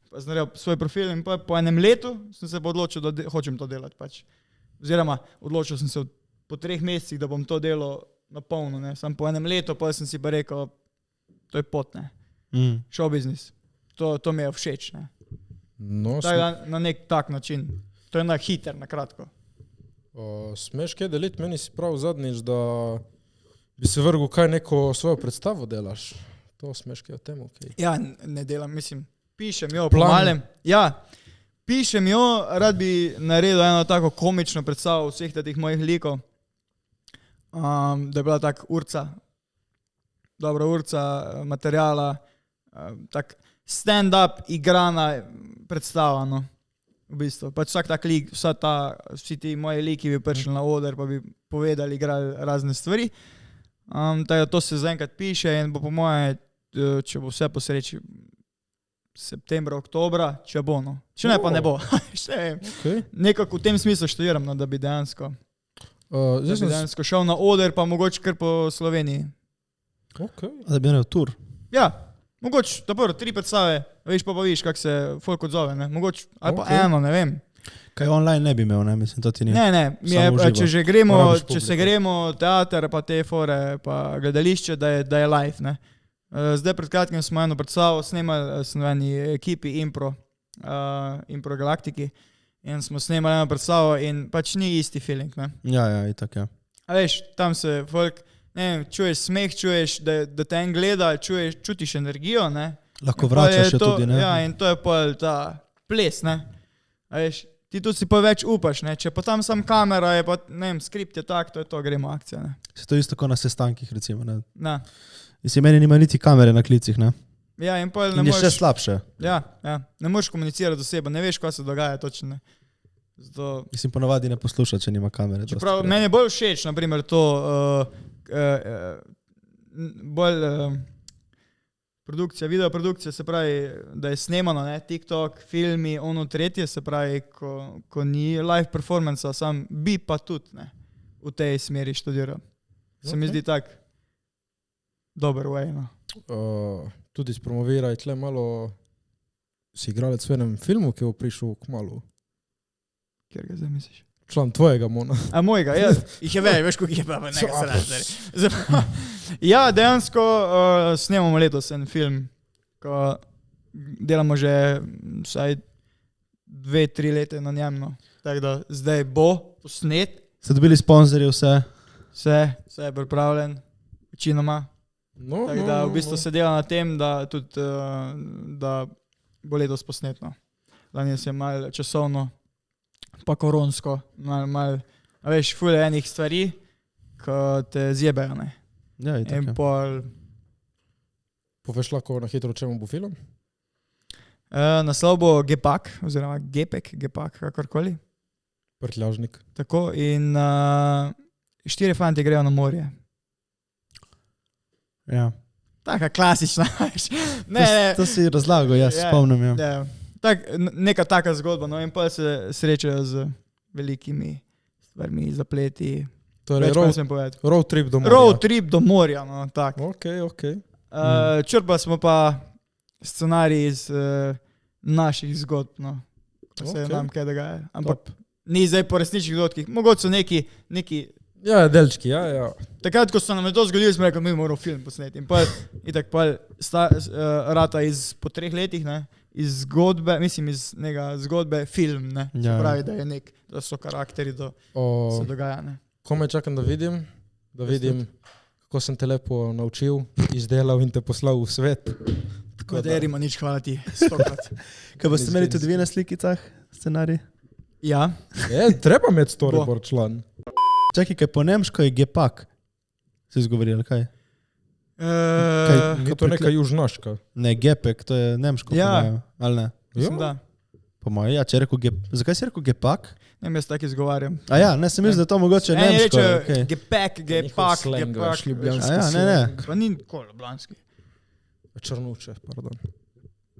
Pa sem naredil svoj profil in pa po enem letu sem se pa odločil, da hočem to delati, pač. Oziroma, odločil sem se po 3 mesecih, da bom to delal na polno, ne. Sam po enem letu, pa sem si pa rekel, to je pot, ne. Show business. To mi je všeč, ne. No, na nek tak način. To je na hiter, na kratko. Smeš kaj deliti? Meni si prav zadnjič, da bi se vrgel kaj neko svojo predstavo delaš. To smeš kaj o tem, okej. Ja, ne delam, mislim, pišem jo po malem. Ja, pišem jo, rad bi naredil eno tako komično predstavo vseh teh mojih likov. Da je bila tak dobra urca materijala, tak stand-up igrana predstava, no, v bistvu. Pač vsak tak lik, vsi ti moji liki bi prišli na oder, pa bi povedali, igrali razne stvari. To se zaenkrat piše in bo po moje, če bo vse po sreči, septembra, oktobra, če bo, no. Če ne, pa ne bo. Nekako v tem smislu študiram, no, da bi dejansko šel na oder, pa mogoče kar po Sloveniji. Da bi naredil tur. Ja. Mogoče, da prvo, 3 predstave, veš pa viš, kak se folk odzove, ne, mogoče, ali pa eno, ne vem. Kaj online ne bi imel, ne, mislim, to ti ni. Ne, če se gremo teater, pa te fore, pa gledališče, da je live, ne. Zdaj pred kratkim smo eno predstavo snemali, smo v eni ekipi Impro Galaktiki in smo snemali eno predstavo in pač ni isti feeling, ne. Ja, itak, ja. A veš, tam se folk... Ne vem, čuješ smeh, čuješ, da te en gleda, čutiš energijo, ne. Lahko vračaš še tudi, ne. Ja, in to je pa ta ples, ne. A veš, ti tudi si pa več upaš, ne. Če pa tam sam kamera je pa, ne vem, skript je tak, to je to, gremo akcija, ne. Se to isto kot na sestankih, recimo, ne. Ne. Mislim, meni nima niti kamere na klicih, ne. Ja, in pa ne moreš... In je še slabše. Ja, ne moreš komunicirati osebo, ne veš, kaj se dogaja točno, ne. Zato... Mislim, ponavadi ne posluša, če nima kamere. Čeprav, meni je bolj všeč, naprimer, to... bolj produkcija, videoprodukcija, se pravi, da je snemano, ne, TikTok, filmi, ono tretje, se pravi, ko ni live performance, sam bi pa tudi, ne, v tej smeri študiral. Se mi zdi tak dober way, no. Tudi spromoviraj tle malo, si igralec v enem filmu, ki bo prišel kmalu. Kjer ga zdaj misliš? Član tvojega, Mona. A mojega, ja, jih je veš koliko jih je pa nekaj srati. Ja, dejansko snemamo letos en film, ko delamo že vsaj 2-3 leta na njem, no. Tako da zdaj bo posnet. Ste dobili sponzorje vse? Vse je pripravljen, večinoma. Tako da v bistvu se dela na tem, da tudi da bo letos posnetno. Lani se je malo časovno pa koronsko, malo, a veš, ful je enih stvari, ko te zjebejo, ne. Ja, in tako. pol... Poveš lahko na hitro, o čemu bo film? Naslov bo Gepak, oziroma Gepak, kakorkoli. Prtljažnik. Tako, in 4 fanti grejo na morje. Ja. Taka klasična, veš. Ne. To si razlagal, jaz spomnim, ja. Ja. Neka taka zgodba, no, in pa se srečajo z velikimi stvarmi, zapleti. Torej, road trip do morja. Road trip do morja, no, tak. Ok. Črpa smo pa scenarij iz naših zgodb, no, ko se nam kaj dogaja. Ampak ni zdaj po resničnih dogodkih. Mogoče so neki... Ja, delčki, ja. Takrat, ko so nam je to zgodili, smo rekli, mi moramo film posneti. In tako rata po 3 letih, ne, iz zgodbe, mislim iz nekega zgodbe film, ne. Se pravi, da so karakteri, da se dogaja, ne. Komaj čakam, da vidim, kako sem te lepo naučil, izdelal in te poslal v svet. Katerima nič, hvala ti, 100-krat. Kaj boste imeli tudi vi na slikicah, scenarij? Ja. Treba imeti storyboard član. Čakaj, kaj po nemško je gepak. Si izgovoril, kaj? Ni to neka južnaška. Ne, gepek, to je nemško. Ja. Ali ne? Mislim, da. Po moje, ja, če rekel zakaj si rekel gepak? Ne, jaz tako izgovarjam. A ja, ne, sem mislil, da to mogoče nemško. Ne, reče gepak, gepak. Ne. Pa ni koloblanski. Črnuče, pardon.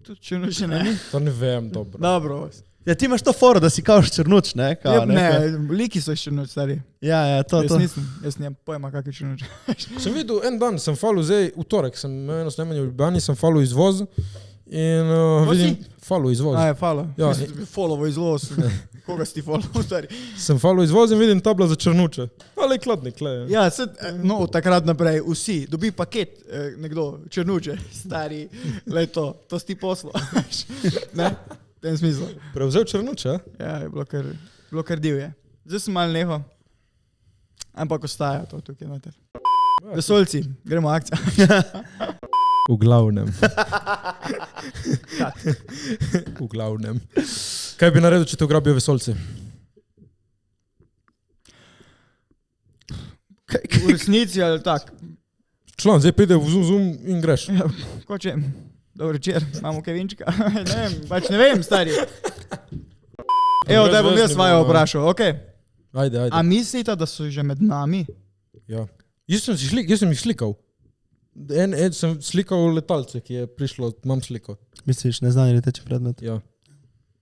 Tudi črnuče ne. To ne vem, dobro. Dobro. Ja, ti imaš to foro, da si kao črnuč, ne? Ne, liki so črnuč, stari. Ja, to. Jaz nimam pojma, kak je črnuč. Sem videl, en dan sem falil, zdaj v torek, sem imel eno snemanje v Ljubljani, sem falil izvoz in vidim, falil izvoz. A je falil? Ja. Follovo izvoz. Koga si ti follow, stari? Sem falil izvoz in vidim tabla za črnuče. Ali kladnik, le. Ja, no, od takrat naprej vsi, dobi paket, nekdo, črnuče, stari, le to si ti poslo. Ne? V tem smislu. Prevzel črnuče? Ja, je bilo kar divje. Zdaj sem malo neho, ampak ostaja to tukaj noter. Vesoljci, gremo akcija. V glavnem. Kaj bi naredil, če te ugrabijo vesoljci? V resnici ali tak? Član, zdaj pride v zoom in greš. Ja, koče, dobro večer, imamo kevinčka. Ne vem, stari. Evo, da bom jaz svojo vprašal, okej. Ajde. A mislite, da so že med nami? Ja. Jaz sem jih slikal. Sem slikal letalce, ki je prišlo, imam sliko. Misliš, neznani leteči predmet? Ja.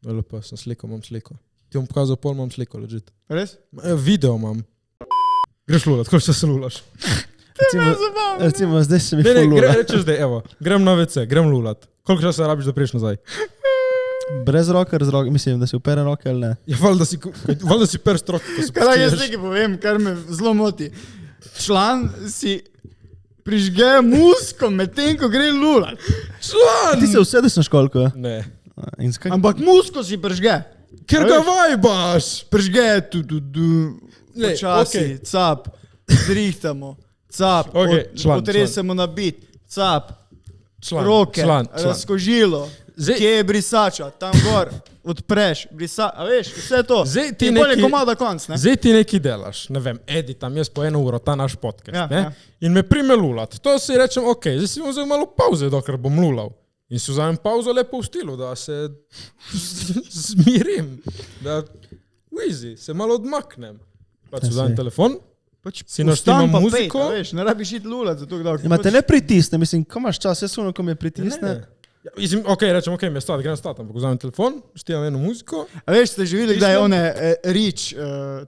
Lepo, sem slikal, imam sliko. Ti bom pokazal pol, imam sliko, legit. Res? Video imam. Greš lulat, koliko se lulaš? Recimo, zdaj se mi ful lula. Rečeš zdaj, evo, grem na WC, grem lulat. Koliko časa rabiš, da priješ nazaj? Brez roke, mislim, da si upere roke ali ne? Ja, valjda si perš roke, ko se Kaj jaz nekaj povem, kar me zelo moti. Član si prižge musko med tem, ko gre lulat. Član! Ti se usedeš na školko? Ne. Ampak musko si prižge. Ker ga vajbaš! Prižge, počasi, cap, zrihtamo, cap, potresemo na bit, cap, roke, razkožilo, kje je brisača, tam gor, odpreš, a veš, vse to. In bolje komada konc, ne? Zdaj ti nekaj delaš, ne vem, editam jaz po 1 uro ta naš podcast, ne? In me prime lulat. To si rečem, ok, zdaj si bom vzel malo pauze, dokler bom lulal. In si vzamem pauzo lepo v stilu, da se zmirim, da easy, se malo odmaknem. Pač vzamem telefon, Pač Si naštima vstan pa muziko? pejt, a veš, ne rabiš iti lulat za to, kdo. Ima te ne pritisne, mislim, ko imaš čas, jaz ono, ko me pritisne. Ja, mislim, rečem, mi je stat, grem stat, ampak vzamem telefon, štivam eno muziko. A veš, ste že videli, da je one Reach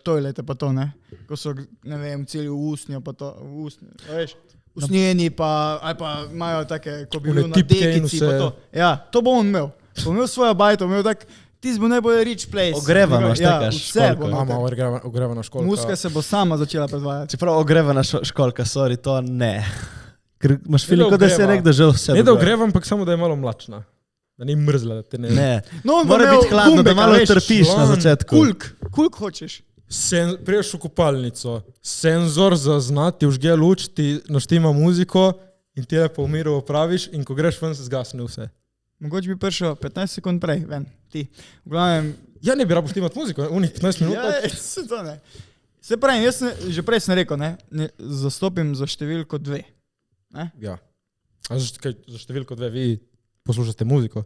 toilete pa to, ne? Ko so, ne vem, celi v usnjo pa to, v usnjo, a veš? Usnjeni pa, ali pa imajo take, ko bi bil na dekici pa to. Ja, to bo on imel. Bo imel svojo bajto, imel tak, ti bo najbolj Rich place. Ogrevano, štekaš školko. Mama, ogrevana školka. Muska se bo sama začela predvajati. Čeprav ogrevana školka, sorry, to ne. Ker imaš film, kot da si nekdo že vse. Ne da ogrevam, ampak samo da je malo mlačna. Da ni mrzla, da te ne... Ne, No, on bo mora imel biti hladno, da gumbek, malo a veš, trpiš na član, začetku. Kulk hočeš. Priješ v kupalnico, senzor zazna, ti vžge luč, ti naštima muziko in ti lepo v miru opraviš in ko greš ven, se zgasne vse. Mogoče bi prišel 15 sekund prej, ven, ti. V glavnem, Ja ne bi rabo štimati muziko, unih 15 minut. ja, se to ne. Se pravim, jaz že prej sem rekel, ne, zastopim za številko 2. Ja. A za številko 2 vi poslušate muziko?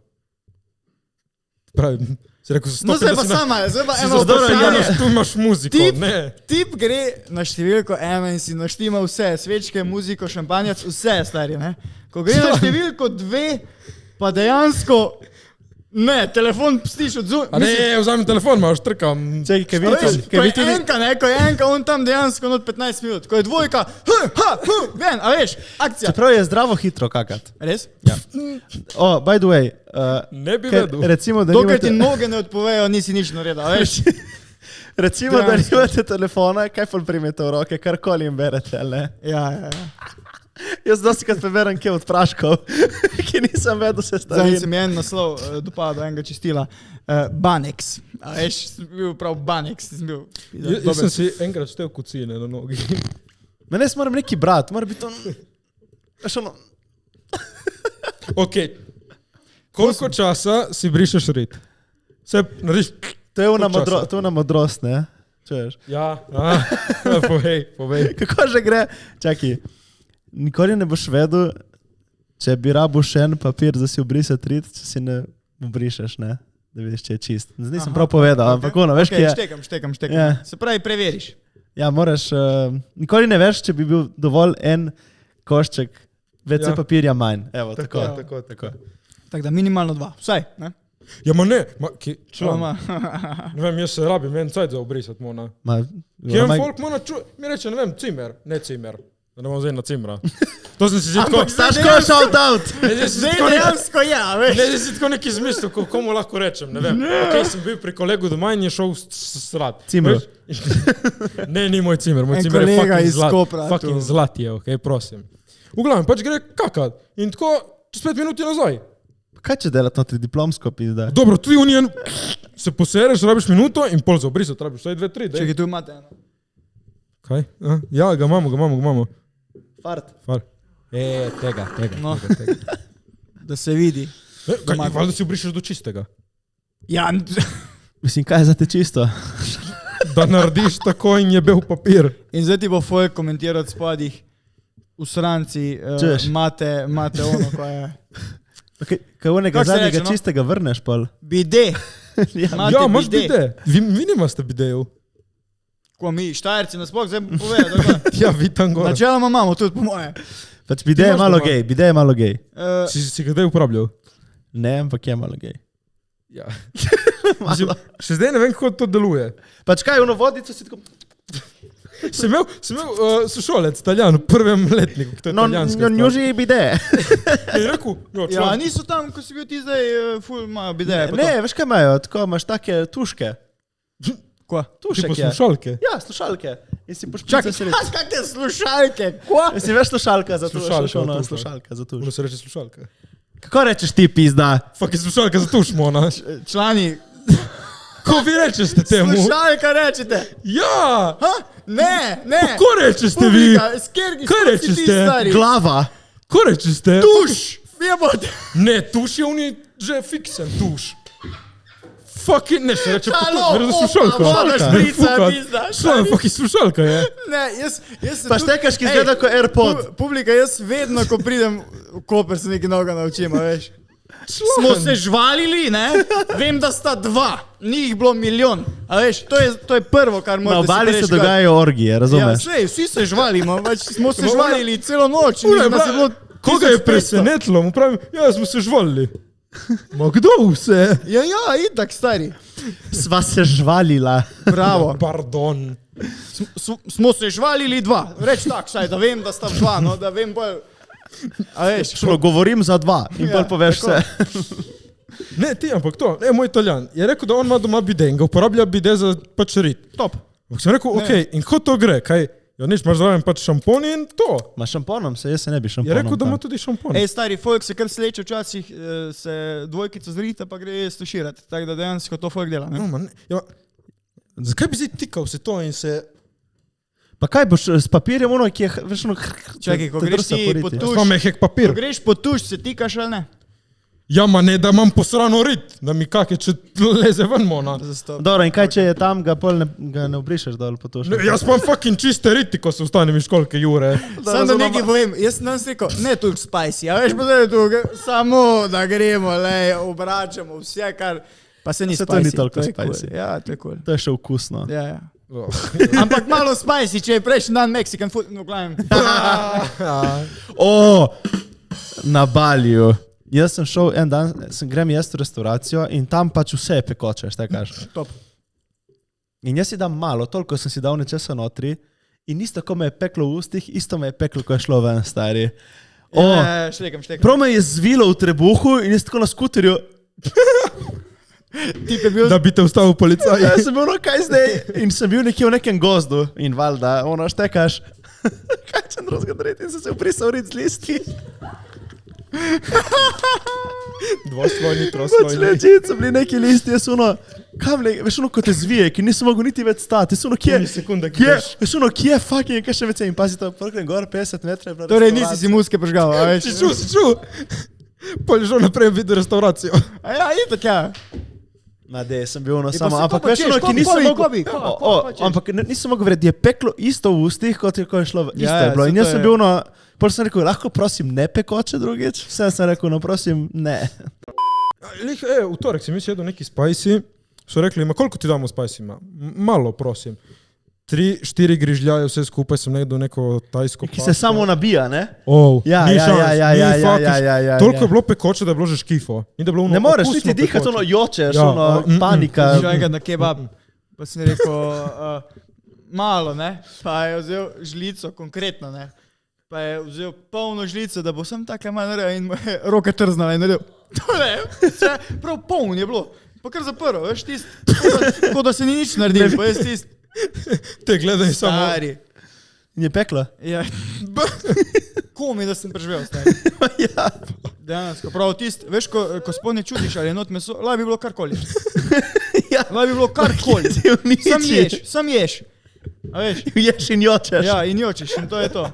Pravim, si rekel, No, zdaj pa sama, zdaj pa eno vprašanje. Tu imaš muziko, ne. Tip gre na številko 1 in si naštima vse, svečke, muziko, šampanjac, vse stari, ne. Ko gre na številko 2, pa dejansko, ne, telefon pstiš od zunaj. A ne, vzamem telefon, imaš trkam. Čekaj, kaj vidiš? Ko je enka, ne, ko je enka, on tam dejansko not 15 minut. Ko je dvojka, ven, a veš, akcija. Čeprav je zdravo hitro kakat. Res? Ja. Oh, by the way, Ne bi vedel. recimo, da Dokaj ti nimate, noge ne odpovejo, nisi nič naredil, a veš. recimo, da Dejansko. nimate telefona, kaj ful primete v roke, karkoli jim berete, ali ne? Ja. Jaz dosti krat preberem kje od praškov, ki nisem vedel se Zdaj se stavim. mi je en naslov dopadal, enega čistila. Banex. A veš, sem bil prav Banex. Jaz sem si enkrat štel kucine na nogi. Mene jaz moram neki brat, mora biti on... Veš ono... Ok. Koliko časa si brišeš rit? Se narediš... To je ona, Koliko časa? to je ona modrost, ne? Čuješ? Ja, povej. Kako že gre? Čakaj, nikoli ne boš vedel, če bi rabo še en papir, da si obrisati rit, če si ne obrišeš, ne? Da vidiš, če je čist. Zdaj nisem prav povedal, ampak ono, veš, kaj je... Štekam. Ja. Se pravi, preveriš. Ja, moraš... nikoli ne veš, če bi bil dovolj en košček WC papirja manj. Evo, tako. Tako da minimalno 2. Vsaj, ne? Ja, ma ne, član. Ma. Ne vem, jaz se rabim en cajt za obrisati, mona. Ma, Kjem folk mona mi reče, ne vem, cimer, ne cimer. Da ne bom zdaj na cimra. To sem si zdaj tako... Staško, shout out! Zdaj dejansko ja, veš. Ne, zdaj si tako neki izmislil, komu lahko rečem, ne vem. Ok, sem bil pri kolegu doma in je šel srat. Cimro. Ne, ni moj cimer, moj En cimer je kolega fucking iz zlat. Kopra, Fucking tu. zlat je, ok, prosim. V glavnem, pač gre kakat. In tako, čez 5 minut je nazaj. Kaj če delati notri diplomsko pizda? Dobro, tudi unijen, se posereš, rabiš minuto in pol za obrisati, rabiš vsaj 2-3, dej. Čekaj, tu imate eno. Kaj? A? Ja, ga imamo. Fart. Far. Tega. No. Da se vidi. Kaj, valjda si obrišeš do čistega. Ja, Mislim, kaj je za te čisto? Da narediš tako in je bel papir. in zdaj ti bo folk komentiral od spodih. V sranci Čuješ? imate ono, ko je... Kaj onega Kako se zadnjega reče, no? čistega vrneš pol? Bide. Imate Ja, imaš bide. bide. Vi nimate bidejev. Ko mi, Štajerci nasploh, zdaj povedal, da pa. Ja, vi tam gor. Načeloma imamo tudi po moje. Pač bide je imaš malo doma? gej, bide je malo gej. Si ga kdaj uporabljal? Ne, ampak je malo gej. Ja. Mislim, še zdaj ne vem, kako to deluje. Pač kaj, ono vodico si tako... Sem imel sošolec, Italijan, v prvem letniku, to je No, italijanska. njuži bide. Je rekel, jo, Ja, član. niso tam, ko si bil ti zdaj, ful imajo bideje. Ne, veš kaj imajo, tako imaš take tuške. Kva? Tušek Tipo je. slušalke. Ja, slušalke. In si Čakaj, pošpica se reči. kakšne slušalke, kva? Si veš slušalka za tuš. Slušalka, Ono, tuša. slušalka za tuš. Ono se reče slušalka. Kako rečeš ti pizda? Fak je slušalka za tuš, mona. Člani, Ko vi rečete temu? slušalka rečete. Ja! Ha? Ne. Ko rečete vi? Publika, skergi, Kaj sploh si ti rečete? stari. Glava. Ko rečete? Tuš, jebote. Ne, tuš je oni že fiksen, tuš. Fucking, ne, se reče Halo, potuš, slušalka. voda šprica, Fukat. pizda. Šlan, fucking slušalka je. Ne, jaz sem Pa štekaš, ki izgleda kot AirPod. Publika, jaz vedno, ko pridem v Koper, se nekaj novega naučim, a veš. Smo se žvalili, ne? Vem, da sta 2, ni jih bilo milijon. A veš, to je prvo, kar Na morate obali si se reči, dogajajo orgije, Ja, razumeš? sej, vsi se žvalimo, smo se žvalili celo noč. in Ura, nas je bilo koga je 1500. presenetilo? Mu pravim, ja, smo se žvalili. Ma kdo vse? Ja, itak, stari. Sva se žvalila. Bravo. Pardon. Smo se žvalili 2. Reč tak, saj, da vem, da sta 2, no, da vem bolj. A veš, Šlo, govorim za 2 in bolj poveš tako. vse. Ne, ti, ampak to, ne, moj Italijan je rekel, da on ima doma bide in ga uporablja bide za pač rit. top. Ampak sem rekel, ok, in kako to gre? Kaj, ja, nič, imaš zraven pač šampon in to. Ma šamponom se, jaz se ne bi Je šamponom. rekel, da ima tam. tudi šampon. Ej, stari, folk se kar sleče včasih, se dvojkico zrita, pa gre stuširati. Tako da dejansko to folk dela, ne? No, man, ja, zakaj bi zdaj tikal se to in se... Pa kaj boš s papirjem ono, ki je, veš ono... Čakaj, ko te greš drsa ti po riti. po Jaz tuš, imam mehek papir. ko greš po tuš, se tikaš ali ne? Ja, ma ne, da imam posrano rit, da mi kake, če leze ven mona. Zastop. Dobro, in kaj če je tam, ga pol ga ne obrišeš dol po to še? Ne, jaz imam fucking čiste riti, ko se vstanem iz školke, Jure. Sam da nekaj povem, jaz sem danes rekel, ne toliko spicy, a veš pa zdaj tu, samo da gremo, lej, obračamo vse, kar... Pa se ni Se to spicy. ni toliko je cool. spicy. Ja, to je cool. To je še okusno. Ja. Ampak malo spicy, če je prejšnji dan Mexican food, no glavim. O, na Baliju. Jaz sem šel en dan, grem jaz v restauracijo in tam pač vse je pekoče, šta kažeš. Top. In jaz si dam malo, toliko sem si dal nečesa notri in isto, ko me je peklo v ustih, isto me je peklo, ko je šlo ven, stari. O, Ja, štekam. prav me je zvilo v trebuhu in jaz tako na skuterju. Tip je bil... Da bi te ustavil policaj. Ja, sem bil, no kaj zdaj? In sem bil nekje v nekem gozdu in valjda, ono štekaš. Kaj če drugega narediti in sem se uprisal rit z listi. Dvoslojni, Pač troslojni. ležit so bili neki listi, jaz ono, kam le, veš ono, ko te zvije, ki nisem mogel niti več stati, jaz ono, kje, Ni sekunde, ki kje, greš. veš ono, kje fucking, kaj še več in pazi to, prknem gor 50 metrov. Torej nisi si muske požgal, a veš? Si čul? Pol je že naprej videl restauracijo. A ja, itak ja. Ma dej, sem bil ono pa samo, se ampak ko pa veš češ, ono, ko ki bi, nisem ko bi, mogel, ko bi, ko pa češ. ampak nisem mogel verjeti, je peklo isto v ustih, kot je ko je šlo, isto Ja, je bilo. saj In to jaz sem je. bil ono, pol sem rekel, lahko prosim ne pekoče drugič, vse sem rekel, no prosim ne. Lih, v torek si mi jedel neki spicy, so rekli, ma koliko ti damo spicy? Malo, prosim. 3-4 grižljaje, vse skupaj sem nekdo neko tajsko Ki se samo nabija, ne? Oh, Ja, ni ja, šans, ja, ni ja, ja, fucking- ja, ja, ja, Toliko je ja. bilo pekoče, da je bilo že škifo. In da je bilo ono Ne moreš okusno niti dihati, pekoče. ono jočeš, Ja, ono panika. Šel enkrat na kebab, pa sem rekel, malo, ne, pa je vzel žlico, konkretno, ne, pa je vzel polno žlico, da bo sem tako malo naredil in mu je roke trznala in naredil. To ne, vse, prav poln je bilo, pa kar zaprl, veš, tist, kot da se ni nič naredil, pa jaz tist, Te gledaj samo. stari. In je peklo. Ja, komi, da sem preživel, stari. Ja. Dejansko, prav tist, veš, ko sploh ne čutiš, ali je not meso, lahko bi bilo karkoli. Ja. Lahko bi bilo karkoli. Ti uniči. Sam ješ. A veš? Ješ in jočeš. Ja, in jočeš, in to je to.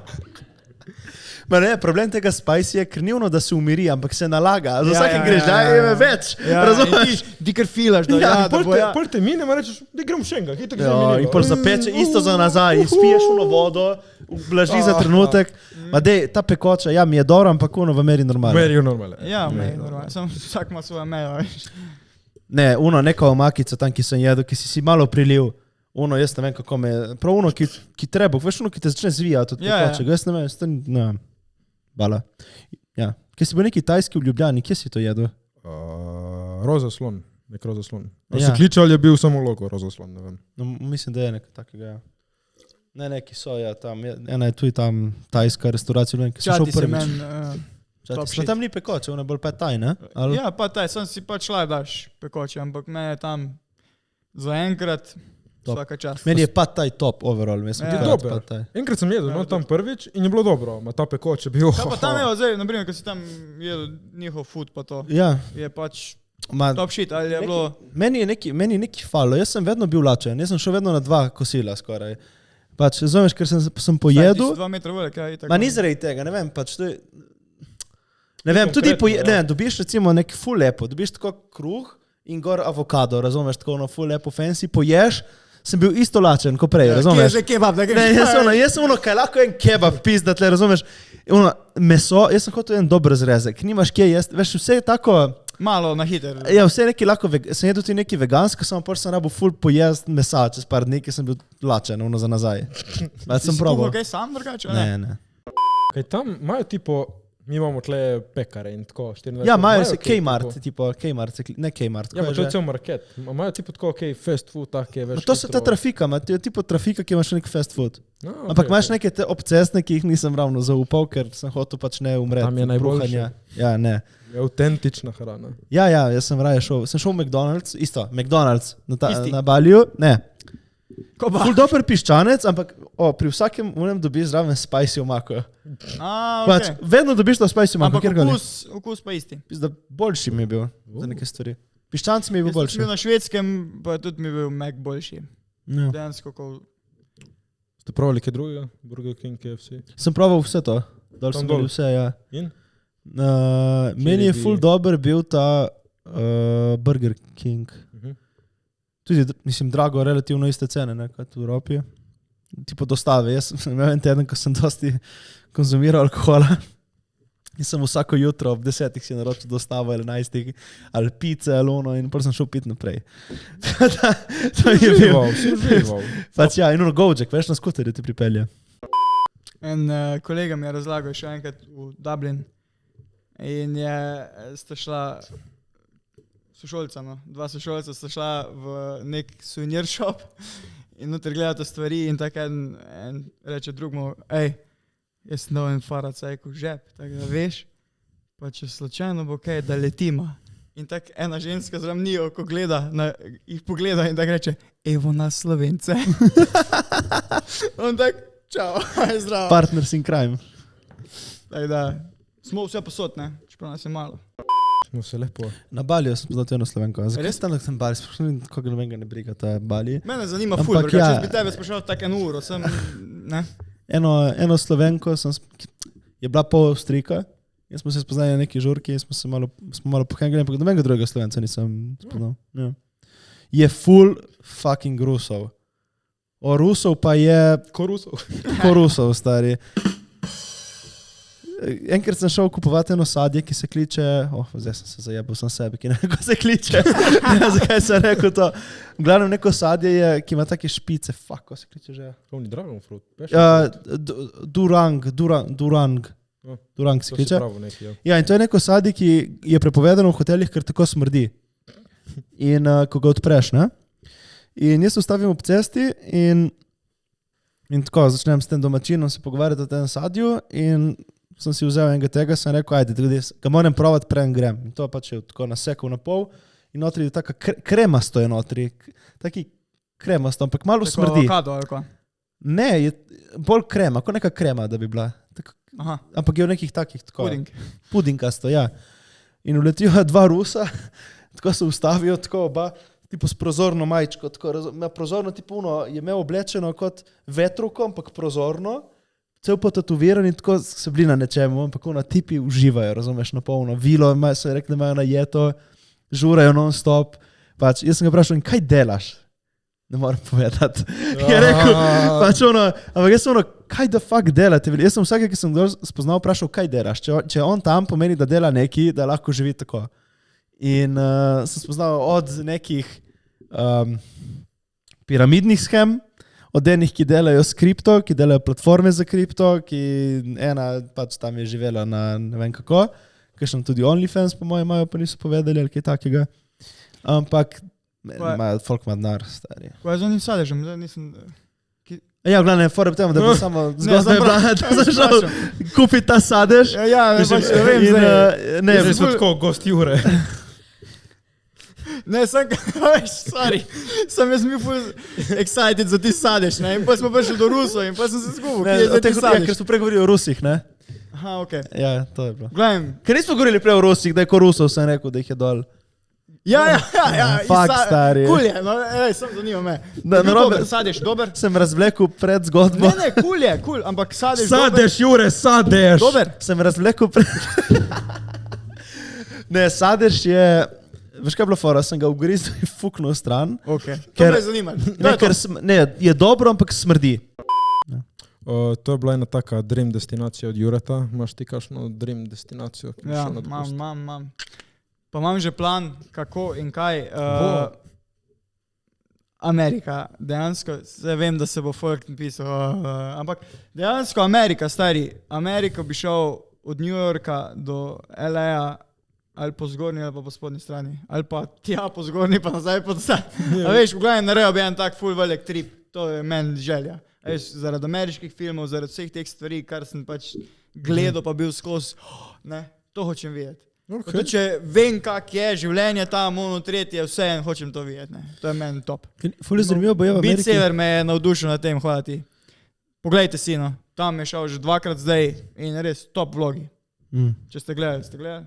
Ma ne, problem tega spicy je krnivno, da se umiri, ampak se nalaga. Za vsakim greš, da je več. Razumeš? Ti kar filaš, da, Ja, ja, da bo ja. Pol te mine, ma rečeš, da grem še enega, hitek Ja, in pol zapeče isto za nazaj, in spiješ uno vodo, ublaži za trenutek. Ma dej, ta pekoča, ja, mi je dobro, ampak uno v meri normalno. Merijo normale. Ja, mej, normalno. Sam vsak ima svoje mejo, veš. Ne, uno, neka omakica tam, ki sem jedel, ki si malo prilil. Uno, jaz ne vem, kako me, prav uno, ki treba, veš uno, ki te začne zvijati od Ja, ja. pekočega, jaz ne vem, ne vem. Bala. Ja. Kje si bil neki tajski v Ljubljani, kje si to jedel? Roza slon, nek roza slon. Ja. Se kliče ali je bil samo logo roza slon, ne vem. No, mislim, da je nekaj takega, ja. Ne, neki so, ja, tam, ena je tudi tam tajska restauracija, ne vem, ki sem šel Čati se prvič. men, top Čati, shit. tam ni pekoče, ona je bolj pa taj, ne? Ali? ja, pa taj, sam si pač šla daš pekoče, ampak mene tam zaenkrat Top. vsaka čast. Meni je pa taj top overall, mislim, Ja. da je Dober. pa taj. Enkrat sem jedel, Ja, no, tam prvič in je bilo dobro, ma ta pekoče bil. Ja, pa tam evo zdaj, naprimer, ko si tam jedel njihov food, pa to Ja, je pač ma, top shit, ali je bilo... meni je neki falo, jaz sem vedno bil lačen, jaz sem šel vedno na 2 kosila skoraj. Pač, razumeš, ker sem pojedel, 2 metra velik, ja, itak. ma ni zaradi tega, ne vem, pač to je... Ne vem, tudi konkretno, ja. ne, dobiš recimo nek full lepo, dobiš tako kruh in gor avokado, razumeš, tako ono full lepo fancy, poješ, sem bil isto lačen kot prej, razumeš? Kje je že kebab, da greš? Ne, jaz sem kaj lahko en kebab pizda, tle, razumeš? Meso, jaz sem hotel en dober zrezek, nimaš kje jesti, veš, vse je tako... Malo na hiter. Ja, vse je neki lahko, sem jedel tudi neki vegansko, samo sem rabo ful pojest mesa, čez par dni, ki sem bil lačen, za nazaj. Sem probal. Kaj sam drugače? Ne. Kaj tam imajo tipo, mi imamo tle pekare in tako, 24. Ja, imajo se Kmart, tipo Kmart, ne Kmart. Ja, to je cel market. Imajo tipo tako, fast food, take, veš. To so ta trafika, tipo trafika, ki imaš nek fast food. No, ampak imaš neke te obcestne, ki jih nisem ravno zaupal, ker sem hotel pač ne umreti. Tam je najboljše. Ja, ne. Je autentična hrana. Ja, jaz sem raje šel. Sem šel v McDonald's, isto, McDonald's na Baliju, ne. Ful dober piščanec, ampak pri vsakem unem dobiš zraven spicy omako. Pač, vedno dobiš to spicy omako. Ampak okus pa isti. Boljši mi je bil za neke stvari. Piščanc mi je bil boljši. Jaz sem bil na švedskem, pa tudi mi je bil Mac boljši. Ja. Dejansko, ko... Ste probali kaj drugega? Burger King, KFC? Sem probal vse to. Dol sem bil vse, ja. In? Meni je ful dober bil ta Burger King. Tudi, mislim, drago, relativno iste cene, ne, kot v Evropi. Tipo dostave. Jaz sem imel en teden, ko sem dosti konzumiral alkohola. In sem vsako jutro ob 10 si naročil dostavo ali 11 ali pice ali ono in potem sem šel piti naprej. To je bil. Pač ja, in ono Gojek, veš, na skuterju ti pripelje. En kolega mi je razlagal še enkrat v Dublin in sta šla sošolca, no. Dva sošolca sta šla v nek suvenir shop in noter gledata stvari in tako en reče drugmu, jaz sem dal en farac v žep, tako da veš, pa če slučajno bo kaj, da letima. In tako ena ženska zraven njiju, ko gleda, jih pogleda in tako reče, evo nas Slovence. On tako, čau, zdravo. Partners in crime. Tako da, smo vse posod, ne, čeprav nas je malo. Smo se lepo. Na Baliju sem znal to eno Slovenko. Zakaj sem tam na Baliju? Sprašujem, koga nobenega ne briga, ta Bali. Mene zanima ful, če bi tebe sprašal tako eno uro, sem, ne? Eno Slovenko je bila pol Avstrijka. Jaz smo se spoznali na neki žurki in smo malo pohengali, ampak nobenega drugega Slovenca nisem spoznal. Ja. Je full fucking Rusov. O Rusov pa je... Ko Rusov? Ko Rusov, stari. Enkrat sem šel kupovati eno sadje, ki se kliče... zdaj sem se zajebal sam sebe, ki neko se kliče. Ne, zakaj sem rekel to. V glavnem neko sadje je, ki ima take špice. Fuck, ko se kliče že? Oni dragon fruit. Durang se kliče. Ja, in to je neko sadje, ki je prepovedano v hotelih, ker tako smrdi. In ko ga odpreš, ne? In jaz ustavim ob cesti in tako začnem s tem domačinom se pogovarjati o tem sadju in sem si vzel enega tega, sem rekel, ajde, ga moram provati, preden grem. In to pač je tako nasekal na pol in notri je taka kremasto je notri. Taki kremasto, ampak malo smrdi. Tako avokado ali kaj? Ne, je bolj krema, kot neka krema, da bi bila. Aha. Ampak je v nekih takih tako. Pudinkasto, ja. In uletijo dva Rusa, tako se ustavijo, tako oba, tipo s prozorno majčko, tako, prozorno tipo je imel oblečeno kot vetrovko, ampak prozorno, cel potatoviran in tako se bili na nečemu, ampak tipi uživajo, razumeš, na polno. Vilo, so rekli, da imajo najeto, žurajo non-stop. Pač, jaz sem ga vprašal, kaj delaš? Ne moram povedati. Je rekel, pač ampak jaz sem kaj da fuck delate? Jaz sem vsake, ki sem spoznal, vprašal, kaj delaš? Če on tam pomeni, da dela neki, da lahko živi tako. In sem spoznal od nekih piramidnih schem, od enih, ki delajo s kripto, ki delajo platforme za kripto, ki ena pač tam je živela na ne vem kako, kakšen tudi OnlyFans po mojem imajo, pa niso povedali ali kaj takega. Ampak folk ima denar, stari. Kaj je z onim sadežem? Nisem... Ja, v glavnem, fora bi temu, da bo samo zgodba je bila, da sem šel kupiti ta sadež. Ja, ne vem zdaj. Ne, zdaj so tako gost Jure. Ne, sorry, sem jaz mi ful excited za ti sadež, ne, in pa smo prišli do Rusov in pa sem se zgubil, kje je za ti sadež. Ker smo pregovorili o Rusih, ne? Aha, okej. Ja, to je bilo. Gledam. Ker nismo govorili prej o Rusih, da je ko Rusov, sem rekel, da jih je dol. Ja. Fuck, stari. Cool je, no, sem zanima me. Dober, sadež, dober? Sem razvlekel pred zgodbo. Ne, cool je, ampak sadež dober. Sadež, Jure, sadež. Dober? Sem razvlekel pred... Ne, sadež je... veš kaj je bila fora, sem ga ugrizel in fuknil stran. Okay. To Ker- me zanima. Ne, je dobro, ampak smrdi. To je bila ena taka dream destinacija od Jureta. Imaš ti kakšno dream destinacijo? ki bi Ja, šel na dopust? imam. Pa imam že plan, kako in kaj. Amerika, dejansko, zdaj vem, da se bo folk napisal, ampak dejansko Amerika, stari, Ameriko bi šel od New Yorka do LA ali po zgornji ali pa po spodnji strani, ali pa tja po zgornji pa nazaj po dsa. A veš, v glavnem naredil bi en tak full velik trip, to je meni želja. A veš, zaradi ameriških filmov, zaradi vseh teh stvari, kar sem pač gledal pa bil skozi, ne, to hočem videti. Okay. Če vem, kak je življenje tam, ono tretje, vse en hočem to videti. Ne. To je meni top. Ful je zanimivo, bo je v Beat Ameriki. Saber me je navdušil na tem, hvala ti. Poglejte si, no. Tam je šel že 2-krat zdaj in res top vlogi. Če ste gledali,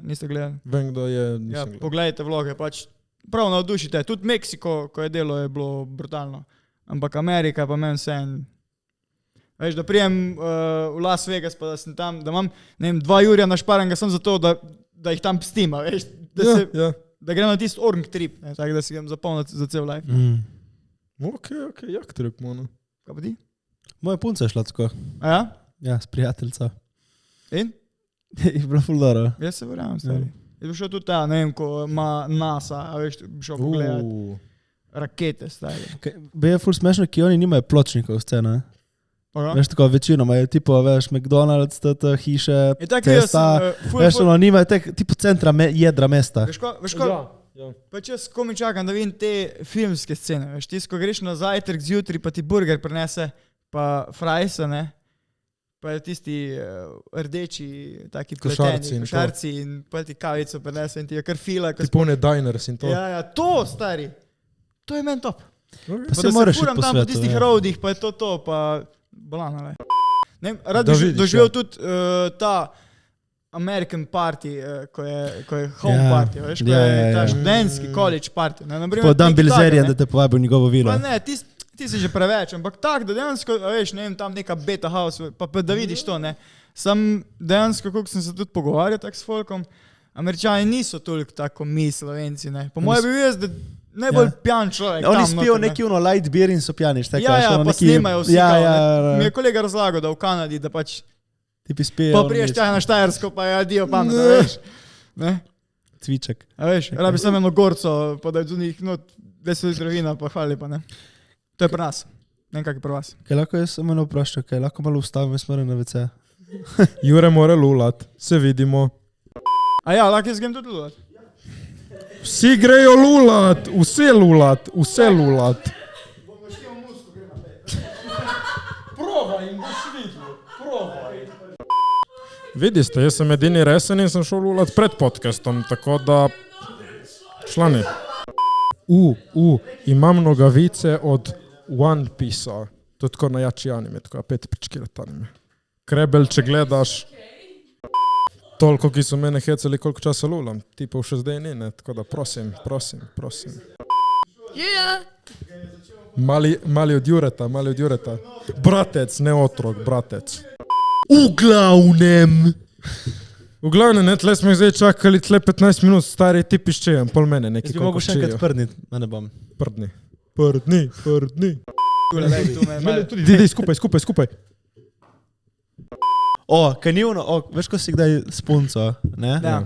niste gledali. Vem, kdo je, Ja, nisem gledal. poglejte vloge, pač prav navdušite. Tudi Meksiko, ko je delo, je bilo brutalno. Ampak Amerika pa meni vse en. Veš, da prijem v Las Vegas, pa da sem tam, da imam, ne vem, 2 jurja našparenega sem zato, da jih tam pstima, veš, Ja. da grem na tisti org trip, ne, tako da si grem zapomniti za cel life. Ok, jak trip, mono. Kaj pa ti? Moja punca je šla tako. A ja? Ja, s prijateljico. In? Je bila ful dobro. Jaz se verjamem, stari. Jaz bi šel tudi ta, ne vem, ko ima NASA, a veš, bi šel pogledat rakete, stari. Be je ful smešno, ki oni nimajo pločnikov scena. Aha. Veš, tako večinoma je tipo, veš, McDonald's, tata, hiše, Je tako, jaz cesta, sem, veš, ono, nimajo tek, tipo centra, jedra mesta. veš ko, Ja. pač jaz komi čakam, da vidim te filmske scene, veš, ti, ko greš na zajtrk zjutraj, pa ti burger prinese, pa frajse, ne, pa je tisti rdeči, taki Košarci pleteni, in to. košarci in pa ti kavico prinese in ti je kar fila. Tipone diners in to. Ja, to, stari, to je meni top. Pa Pa se da moraš se iti furam po tam po svetu. tistih ja. roadih, pa je to, pa bolano, ne. Ne, rad Da bi vidiš, doživel ja. tudi ta American party, ko je home Ja. party, veš, ko Ja, je ja, ta ja. študentski college party. Ne, na primer, Po dan nekaj Bilzerijan, takega, da te povabi v njegovo vilo. Pa ne, ti si že preveč, ampak tak, da dejansko, a veš, ne vem, tam neka beta house, pa da vidiš to, ne. Sam dejansko, koliko sem se tudi pogovarjal tak s folkom, Američani niso toliko tako mi, Slovenci, ne. Po mojem bi bil jaz, da najbolj Ja. pijan človek. Oni tam spijo noter, ne. neki ono light beer in so pijani. Štek, Ja, ja, pa snimajo vsi. Ja, kao, ja, ne. Mi ja. je kolega razlagal, da v Kanadi, da pač Tipi spijo. pa priješ tja na Štajersko, pa je adijo pamet, a veš. Ne? Cviček. A veš, rabi samo eno gorco, pa da je z njih, no, 10 litrov vina, pa hvala lepa, ne. To je pri nas. Ne vem, kak je pri vas. Kaj lahko jaz samo eno vprašam, kaj lahko malo ustavim, jaz moram na WC. Jure mora lulat, se vidimo. A ja, lahko jaz grem tudi lulat. Vsi grejo lulat, vse lulat, vse lulat. Provaj in boš videl, provaj. Vidite, jaz sem edini resen in sem šel lulat pred podcastom, tako da člani. Imam nogavice od One Piece-a, to je tako najjači anime, tako 5 pičkirat anime. Krebel, če gledaš, toliko, ki so mene hecali, koliko časa lulam, tipov še zdaj ni, ne, tako da prosim. Mali od Jureta. Bratec, ne otrok, bratec. V glavnem, ne, tle smo jih zdaj čakali, tle 15 minut, stari ti piščejem, pol mene, neki Jaz bi mogel še enkrat konkurčijo. prdniti, ma ne bom. Prdni. Tule, lej, tu me malo. Didi, skupaj. O, kanivno, veš, ko si kdaj s punco, ne? Ja.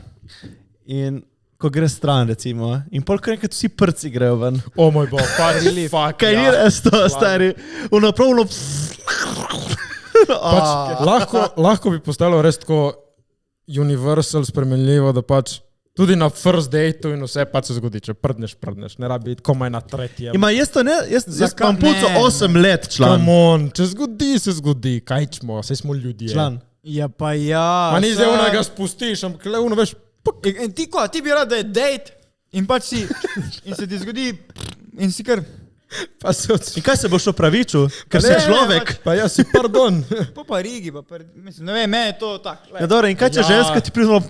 In ko gre stran, recimo, in pol kar enkrat vsi prci grejo ven. O moj bog, fuck, Kaj ni res to, stari? Unapravno... Pač, lahko bi postalo res tako universal spremenljivo, da pač tudi na first dateu in vse pač se zgodi, če prdneš, ne rabi iti komaj na tretje. Ima, jaz to ne, jaz Zakaj imam punco ne? 8 let, član. Come on, če se zgodi, kaj čmo, saj smo ljudje. Član. Ja, pa ja. Ma ni zdaj saj- onega spustiš, ampak le ono veš, In ti ko, ti bi rad, da je date in pač si, in se ti zgodi, in si kar, pa se od... In kaj se boš opravičil? Ker Ne, si ne, človek. Pa jaz si pardon. pa Rigi, pa, mislim, ne vem, meni je to tak. Ja, dobro, in kaj če Ja. ženska ti pridno...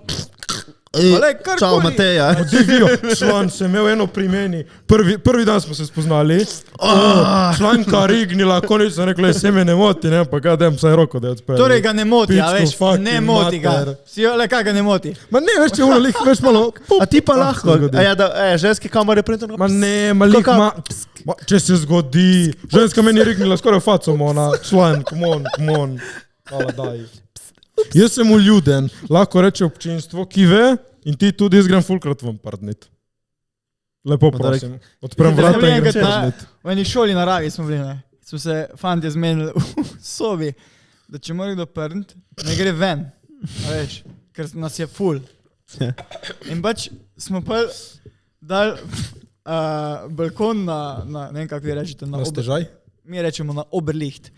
Čau, Mateja. Divijo, član, sem imel eno pri meni. Prvi dan smo se spoznali. Članka rignila, konec sem rekla, se me ne moti, ne, pa ga dajem vsaj roko, da je odpeli. Torej ga ne moti, a veš, fucking ne moti ga. mater. Si jo, le kaj ga ne moti? Ma ne, veš, če ono lih, veš malo... A ti pa lahko. zgodi. Ženski kamor je printer. Ma ne, ma lih, če se zgodi. Ženska meni rignila skoraj facom, ona, član, come on. Hvala, daj. Jaz sem uljuden, lahko reče občinstvo, ki ve, in ti tudi jaz grem fulkrat vam pardnit. Lepo prosim. Odprem vrata in grem pardnit. V eni šoli naravi smo bili, ne. Smo se fantje zmenili v sobi, da če mora kdo prdnit, ne gre ven. A veš, ker nas je ful. In pač smo pa dali balkon na, ne vem kako vi rečete, Na stežaj? Mi rečemo na Oberlicht.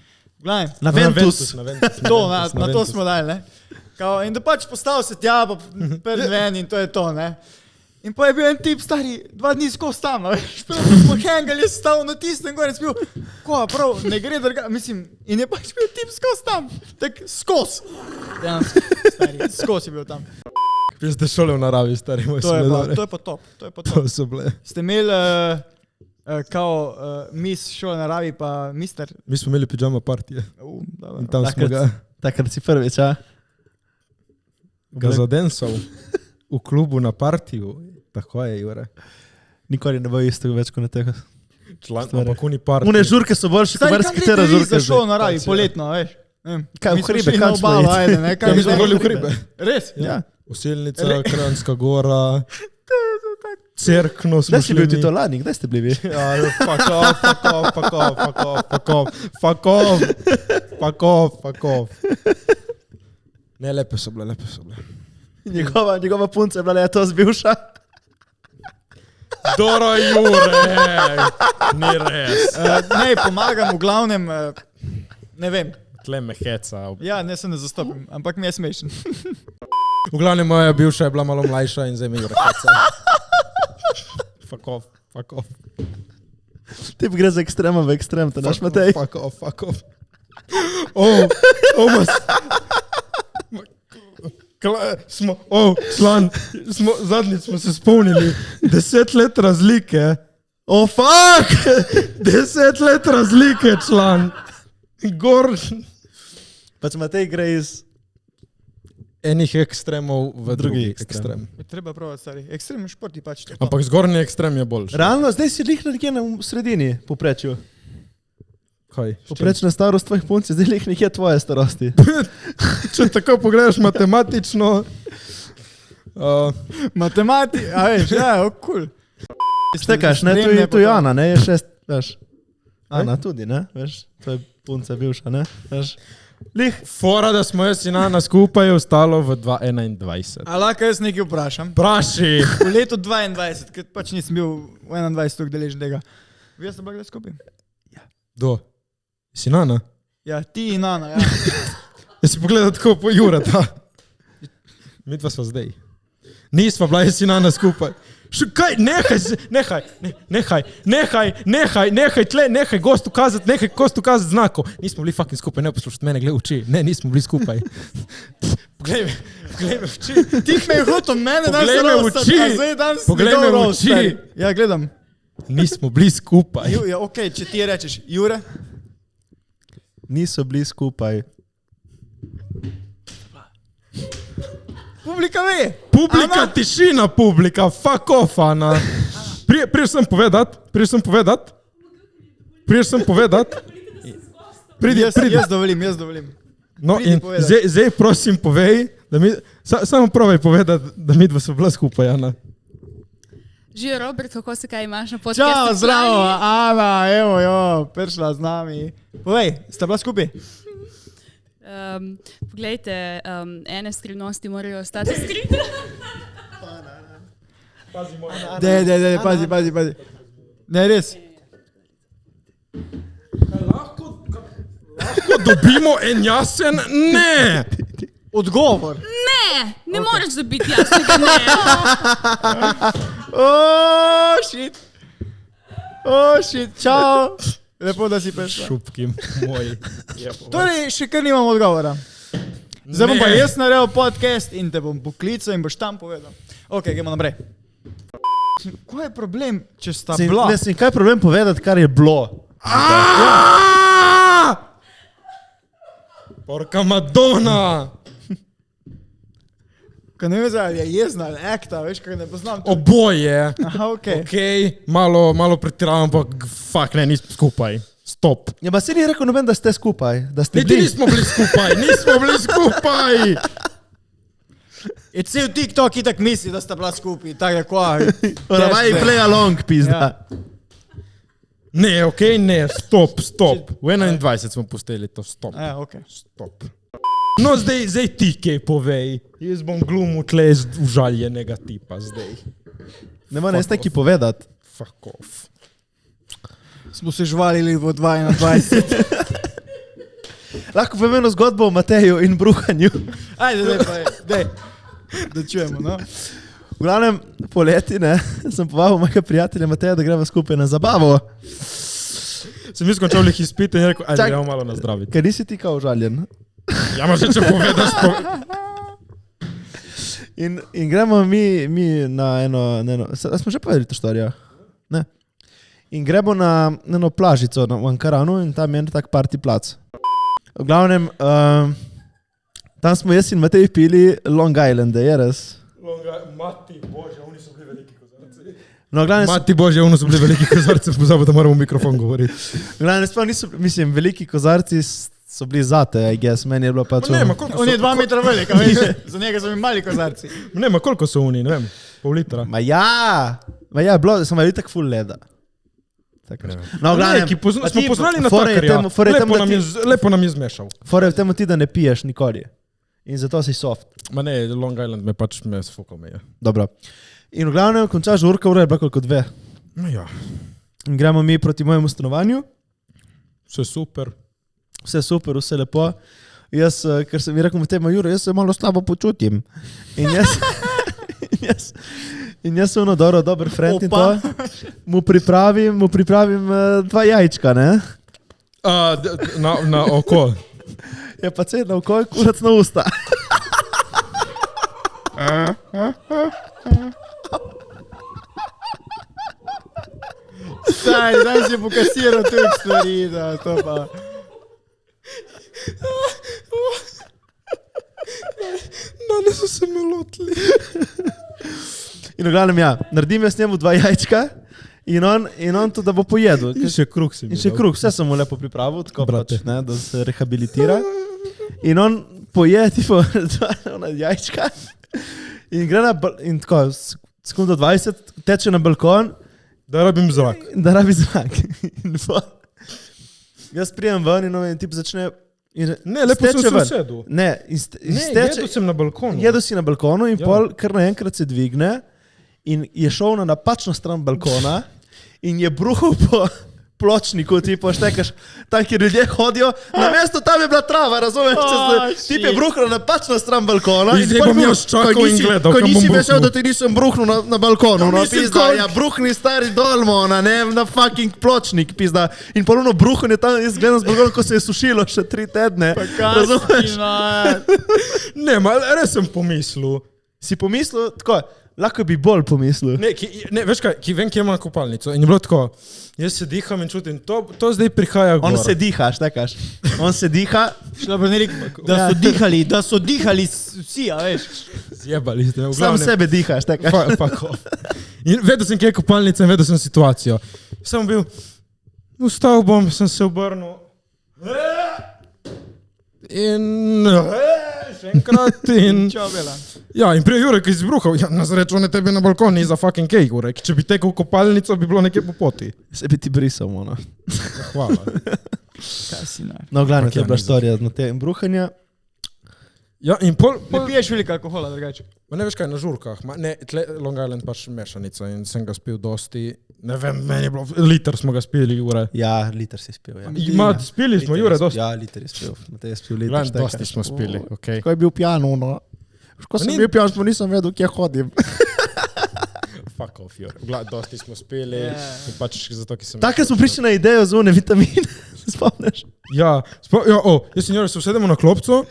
Gledaj, Na Ventus. na to smo dali, ne. Kao, in da pač postavil se tja, pa prd ven in to je to, ne. In pa je bil en tip stari, 2 dni skos tam, a veš, smo hengali, jaz stavil na tistem gor in spil, prav, ne gre mislim, in je pač bil tip skos tam, tak skos. Dejansko, stari, skos je bil tam. Vi ste šole v naravi, stari moj, To je pa top. To so bile. Ste imeli mis šole naravi pa mister? Mi smo imeli pijama partije in tam smo ga Takrat si prvič, a? zadensal v klubu na partiju. Tako je, Jure. Nikoli ne bo isto več kot na tega. Član, ampak oni partije. Une žurke so boljše, kot marsikatera žurka. Za šolo naravi, poletno, veš. Kaj, v hribe, kaj smo iti? ajde, ne? Ja, mi smo bili v hribe. Res? Ja. Usilnica, Kranjska gora, Cerkno smo Kdaj si bil ti mi. to lani? Kdaj ste bili vi? Ja, fuck off. Ne, lepe so bile. Njegova punca je bila letos bivša. Doro Jure, ni res. Ne, pomagam v glavnem, ne vem. Tle me heca. Ja, ne se ne zastopim, ampak mi je smešen. V glavnem moja bivša je bila malo mlajša in zdaj me Jure heca. Fuck off. Tip gre za ekstrema v ekstrem, to naš Matej. Fuck off. Član, zadnjič smo se spomnili, 10 let razlike. Fuck! 10 let razlike, član. Gor. Pač Matej gre iz... Enih ekstremov v drugi ekstrem. Treba pravati, stari. Ekstremni športi pač to. Ampak zgornji ekstrem je boljši. Realno, zdaj si lih nekje na sredini, poprečju. Kaj? Poprečna starost tvojih punc je zdaj lih nekje tvoje starosti. Če tako pogledaš matematično... A veš, ja, cool. Stekaš, ne, tu je Ana, ne, je 6, veš. Ana tudi, ne, veš, to je punca bivša, ne, veš. Lih. Fora, da smo jaz in Ana skupaj je ostalo v 2021. A lahko jaz nekaj vprašam? Praši! V letu 22, ker pač nisem bil v 21 deležen tega. Vi ste bila gledali skupaj? Do? Si Ana? Ja, ti in Ana, ja. Jaz si pogledal tako po Jurata. Midva sva zdaj. Nisva bila jaz in Ana skupaj. Kaj? Nehaj, tle, nehaj gostu kazati znakov. Nismo bili fucking skupaj, ne poslušati mene, gled v oči. Ne, nismo bili skupaj. Poglej me v oči. Ti me je hotel mene danes Poglej me v oči. Poglej me v oči. Ja, gledam. Nismo bili skupaj. Ja, okej, če ti rečeš, Jure? Niso bili skupaj. Publika ve. Publika, tišina publika, fuck off, Ana. Prijel sem povedat. Pridi. Jaz dovolim. No Pridi in povedat. zdaj prosim povej, da mi, samo probaj povedati, da mi dva so bila skupaj, Ana. Živijo, Robert, kako se kaj imaš na podcastu? Čau, zdravo, Ana, evo, prišla z nami. Povej, sta bila skupaj? Poglejte, ene skrivnosti morajo ostati skrite. Pazi. Ne, res. Lahko dobimo en jasen ne. Odgovor. Ne moreš dobiti jasnega ne. Shit, čau. Lepo, da si prišla. Šupki moj. Torej, še kar nimam odgovora. Zdaj bom pa jaz naredil podcast in te bom poklical in boš tam povedal. Ok, gremo naprej. Kaj je problem, če sta bila? Kaj je problem povedati, kar je bilo? Porka Madonna! Ko ne vem, ali je jezna ali ekta, veš, kaj ne poznam. Oboje. Aha, ok. Malo pretiravam, ampak fuck, ne, nismo skupaj. Stop. Ja, pa si ni rekel noben, da ste skupaj. Da ste Niti nismo bili skupaj. Je cel TikTok itak misli, da sta bila skupaj, tako je kva. Davaj play along, pizda. Ja. Ne, ne, stop. V 21 smo pustili to, stop. Ja, ok. Stop. No, zdaj ti kaj povej. Jaz bom glumil tle užaljenega tipa zdaj. Ne morem jaz neki povedati. Fuck off. Smo se žvalili v 22. Lahko povem eno zgodbo o Mateju in bruhanju. Ajde, daj. Da čujemo, no. V glavnem, poleti, ne, sem povabil mojega prijatelja Mateja, da gremo skupaj na zabavo. Sem jaz končal lih izpit in rekel, ajde, gremo malo nazdraviti. Ker nisi ti kao užaljen. Ja, ma že če povedaš, In gremo mi na eno, smo že povedali to štorijo? Ne. In gremo na eno plažico v Ankaranu in tam je en tak party plac. V glavnem, tam smo jaz in Matej pili Long Island, je res? Mati Bože, oni so bili veliki kozarci. No, glavnem, Mati Bože, oni so bili veliki kozarci, pozabil, da moramo mikrofon govoriti. glavnem, sploh niso, mislim, veliki kozarci so bili zate, I guess, meni je bilo pač... On je 2 metra velik, a veš, za njega so mi mali kozarci. Ne, ma koliko so oni, ne vem, pol litra. Ma ja, bilo, sem imel itak full leda. No, glavnem, Smo poznali na takarja, lepo nam je zmešal. Fore v temu ti, da ne piješ nikoli. In zato si soft. Ma ne, Long Island me pač sfukal me je. Dobro. In v glavnem, konča žurka, ura je bila koliko 2. No ja. In gremo mi proti mojemu stanovanju. Vse super. Vse super, vse lepo. Jaz, ker sem mi rekel v tem, Juro, jaz se malo slabo počutim. In jaz sem ono dober friend in to. Mu pripravim 2 jajčka, ne? Na oko. Je pa cel na oko, kurac na usta. Zdaj si pokasiral teh stvari, da to pa... Danes so se me lotili. In v glavnem, ja, naredim jaz njemu 2 jajčka in on to, da bo pojedel. In še kruh si mi In še kruh, vse sem mu lepo pripravil, tako pač, ne, da se rehabilitira. In on poje tipo 2 jajčka in gre in tako, sekundo 20, teče na balkon. Da rabim zrak. In jaz prijem ven in tip začne... Ne, lepo sem se usedel. Ne, jedu sem na balkonu. Jedu si na balkonu in pol kar naenkrat se dvigne in je šel na napačno stran balkona in je bruhal po pločniku, ti poštekaš, tam, kjer ljudje hodijo, na mesto tam je bila trava, razumeš? Tip je bruhnil na napačno stran balkona. In zdaj bom jaz čakal in gledal, ko kam bom nisi bruhnil. vesel, da ti nisem bruhnil na balkonu, no, pizda, ja, bruhni stari dolmo, na fucking pločnik, pizda. In ponovno bruhnil je tam, jaz gledam z balkona, ko se je sušilo še 3 tedne. Razumeš? Ne, ma res sem pomislil. Si pomislil, tako, lahko bi bolj pomislil. Ne, veš kaj, vem, kje ima kopalnico. In je bilo tako, jaz se diham in čutim, to zdaj prihaja gor. On se diha, štekaš. On se diha. Da so dihali vsi, a veš. Zjebali ste. Sam sebe diha, štekaš. In vedel sem, kje je kopalnica in vedel sem situacijo. Sem bil, vstal bom, sem se obrnil. In še enkrat in... Čau, Bela. Ja, in prije Jurek je izbruhal, ja, nas reče, on je tebi na balkon, ni za fucking cake, Jurek. Če bi tekel v kopalnico, bi bilo nekje po poti. Se bi ti brisal, ono. Hvala. Kaj si naj? No, glavno, to je bila storija na tem bruhanja. Ja, in pol... Ne piješ veliko alkohola, drugače. Ma ne veš kaj, na žurkah. Ma ne, tle Long Island pač mešanica in sem ga spil dosti. Ne vem, meni je bilo, liter smo ga spili, Jure. Ja, liter si spil, ja. Spili smo, Jure, dosti. Ja, liter je spil. Matej je spil liter, Glavno, dosti smo spili, okej. Ko je bil pijan, ono. Ko sem bil pijan, nisem vedel, kje hodim. Fuck off, Jure. Glavno, dosti smo spili. In pač zato, ki sem... Takrat smo prišli na idejo z one vitamine. Spomneš? Ja, jaz in Jure se usedemo na klopco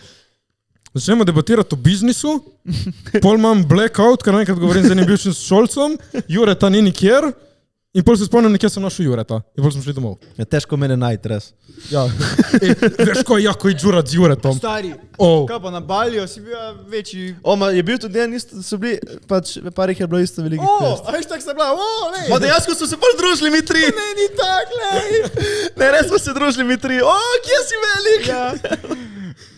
Začnemo debatirati o biznisu, pol imam blackout, ker naenkrat govorim z enim bivšim šolcem, Jureta ni nikjer, in pol se spomnim, nekje sem našel Jureta, in pol sem šli domov. Je težko mene najti, res. Ja, veš, ko je jako Džurat z Juretom. Stari, Oh. kaj pa na Baliju si bil večji... Je bil tudi en, so bili, pač v parih je bilo isto velikih fest. A veš, tako se bila, lej. Pa dejansko smo se bolj družili mi tri. Ne, ni tak, lej. Ne, res smo se družili mi tri. Kje si velik? Ja.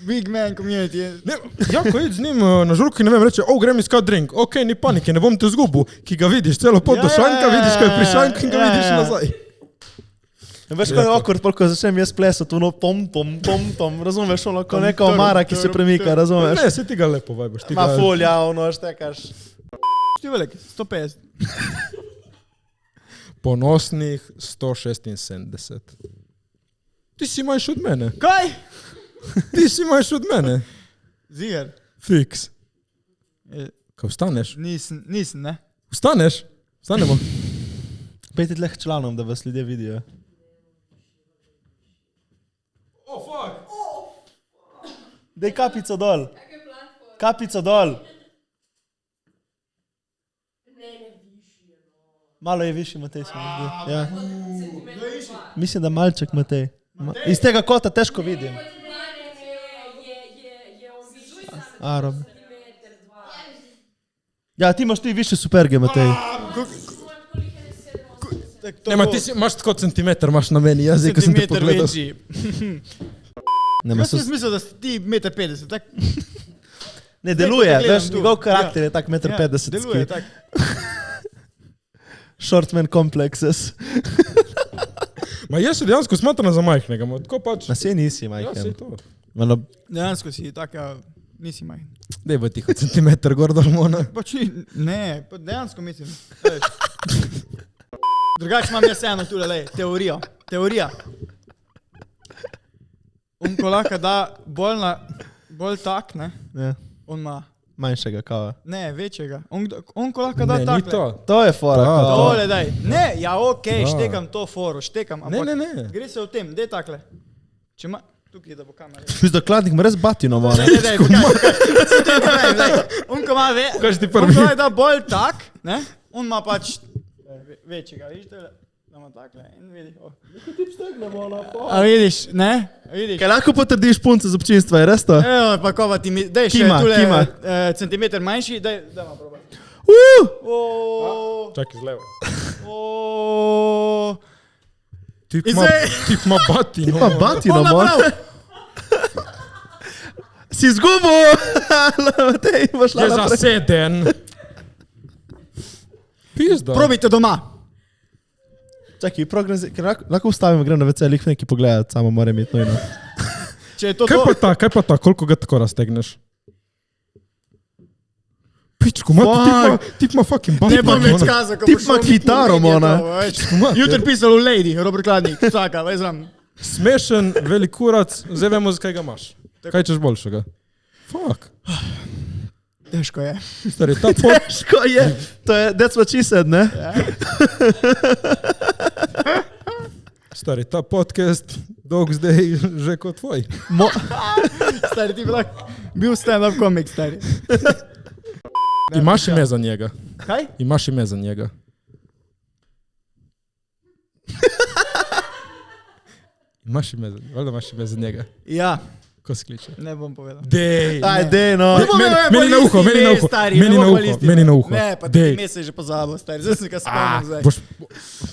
Big man community. Ne, ja, ko id z njim na žurku in ne vem, reče, grem iskat drink, ni panike, ne bom te zgubil, ki ga vidiš celo pot do šanka, vidiš, ko je pri šanku in ga vidiš nazaj. Veš, ko je awkward, ko začnem jaz plesati, tom, razumeš, ono, ko neka omara, ki se premika, razumeš? Ne, se ti ga lepo vajbaš. Ma folja, ono, štekaš. Ti velik, 150. Ponosnih 176. Ti si manjši od mene. Kaj? Ti si manjši od mene. Ziger. Fiks. Ko vstaneš? Nisem, ne? Vstaneš? Vstanemo. Pejte tleh članom, da vas ljudje vidijo. Dej kapico dol. Kapico dol. Malo je višji, Matej, se mi zdi. Ja. Mislim, da malček, Matej. Iz tega kota težko vidim. Rob. Ja, ti imaš ti više superge, Matej. Nema, ti imaš tako centimeter, imaš na meni, jaz ko sem te pogledal. Jaz sem mislil, da si ti 1,50 m, tak? Ne, deluje, veš, njegov karakter je tak 1,50 m. Deluje, tak. Short man complexes. Ma jaz se dejansko smatram za majhnega, tako pač. Na sej nisi Ja, majhen. sej to. Dejansko si tak, nisi majhen. Dej bo tiho, centimeter gor dolmona. Pač ni, ne, pa dejansko mislim. Veš. Drugače imam jaz eno tule, lej, teorija. On ko lahko da bolj tak, ne, Ja. on ima, Manjšega kava. ne, večjega. On ko lahko da Ne, ni tak, to. To je fora. Da, kao. Tole daj. Ne, ja okej, Da. štekam to foro, štekam, ampak Ne. gre se o tem, dej takle. Če ima, tukaj da bo kamera. Špis, da kladnik ima res batino, mora. Ne, on ko ima Kaži ti on prvi. ko je da bolj tak, ne, on ima pač večjega, vidiš tole, da ima takle in vidi. A vidiš, ne, vidiš. Kaj lahko potrdiš punce z občinstva, je res to? Evo, pa kova ti mi, daj še Kima, tule kima. centimeter manjši, daj ima probaj. Čakaj, zlevo. In Tip ima batino. Pa batino, On mora. naprav. Si izgubil! Matej, boš Je šla naprej. zaseden. Pizda. Probajte doma. Čakaj, lahko ustavim, grem na WC, lih neki pogledati, samo mora imeti nujno. Če je to Kaj pa ta, koliko ga tako raztegneš? Pičku, tip ima fucking batino. ne bom več kazal, ko Tip boš ima šel kitaro, v ona. Jutri pisal v Lady, Robert Kladnik, vsaka, veš znam. Smešen, velik kurac, zdaj vemo, zakaj ga imaš. Kaj češ boljšega? Fuck. Težko je. Stari, ta pot... Težko je. To je, that's what she said, ne? Stari, ta podcast dolg zdaj že kot tvoj. Stari, ti bi lahko bil stand-up komik, stari. Imaš ime za njega. Kaj? Imaš ime za njega. Imaš ime za njega. Valjda imaš ime za njega. Ja, Ko se kliče. ne bom povedal. Dej. Ajde, no. Meni na uho, meni na uho. Meni na uho. Ne, pa Dej. ti ime se je že pozabil, stari, zdaj sem ga spomnil zdaj. Boš...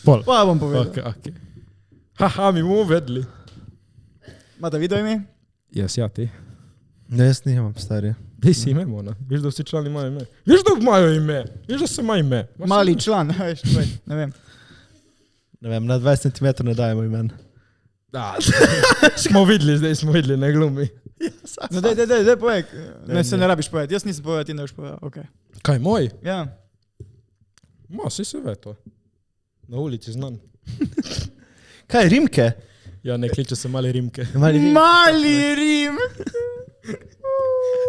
Pol. Pa bom povedal. Okay. Haha, mi bomo vedeli. Mata video ime? Jaz, ja, ti. Ne, jaz nimam, stari. Dej si ime, Mona. Viš, da vsi člani imajo ime. Viš, da imajo ime. Viš, da se ima ime. Mali član, veš, tvoj, ne vem. Ne vem, na 20 cm ne dajemo imen. Da, smo videli, ne glumi. No, daj, povej. Ne, se ne rabiš povedati. Jaz nisem povedal, ti ne boš povedal. Okay. Kaj, moj? Ja. Ma, si se ve to. Na ulici znan. Kaj, Rimke? Ja, ne kliče se mali Rimke. Mali Rim!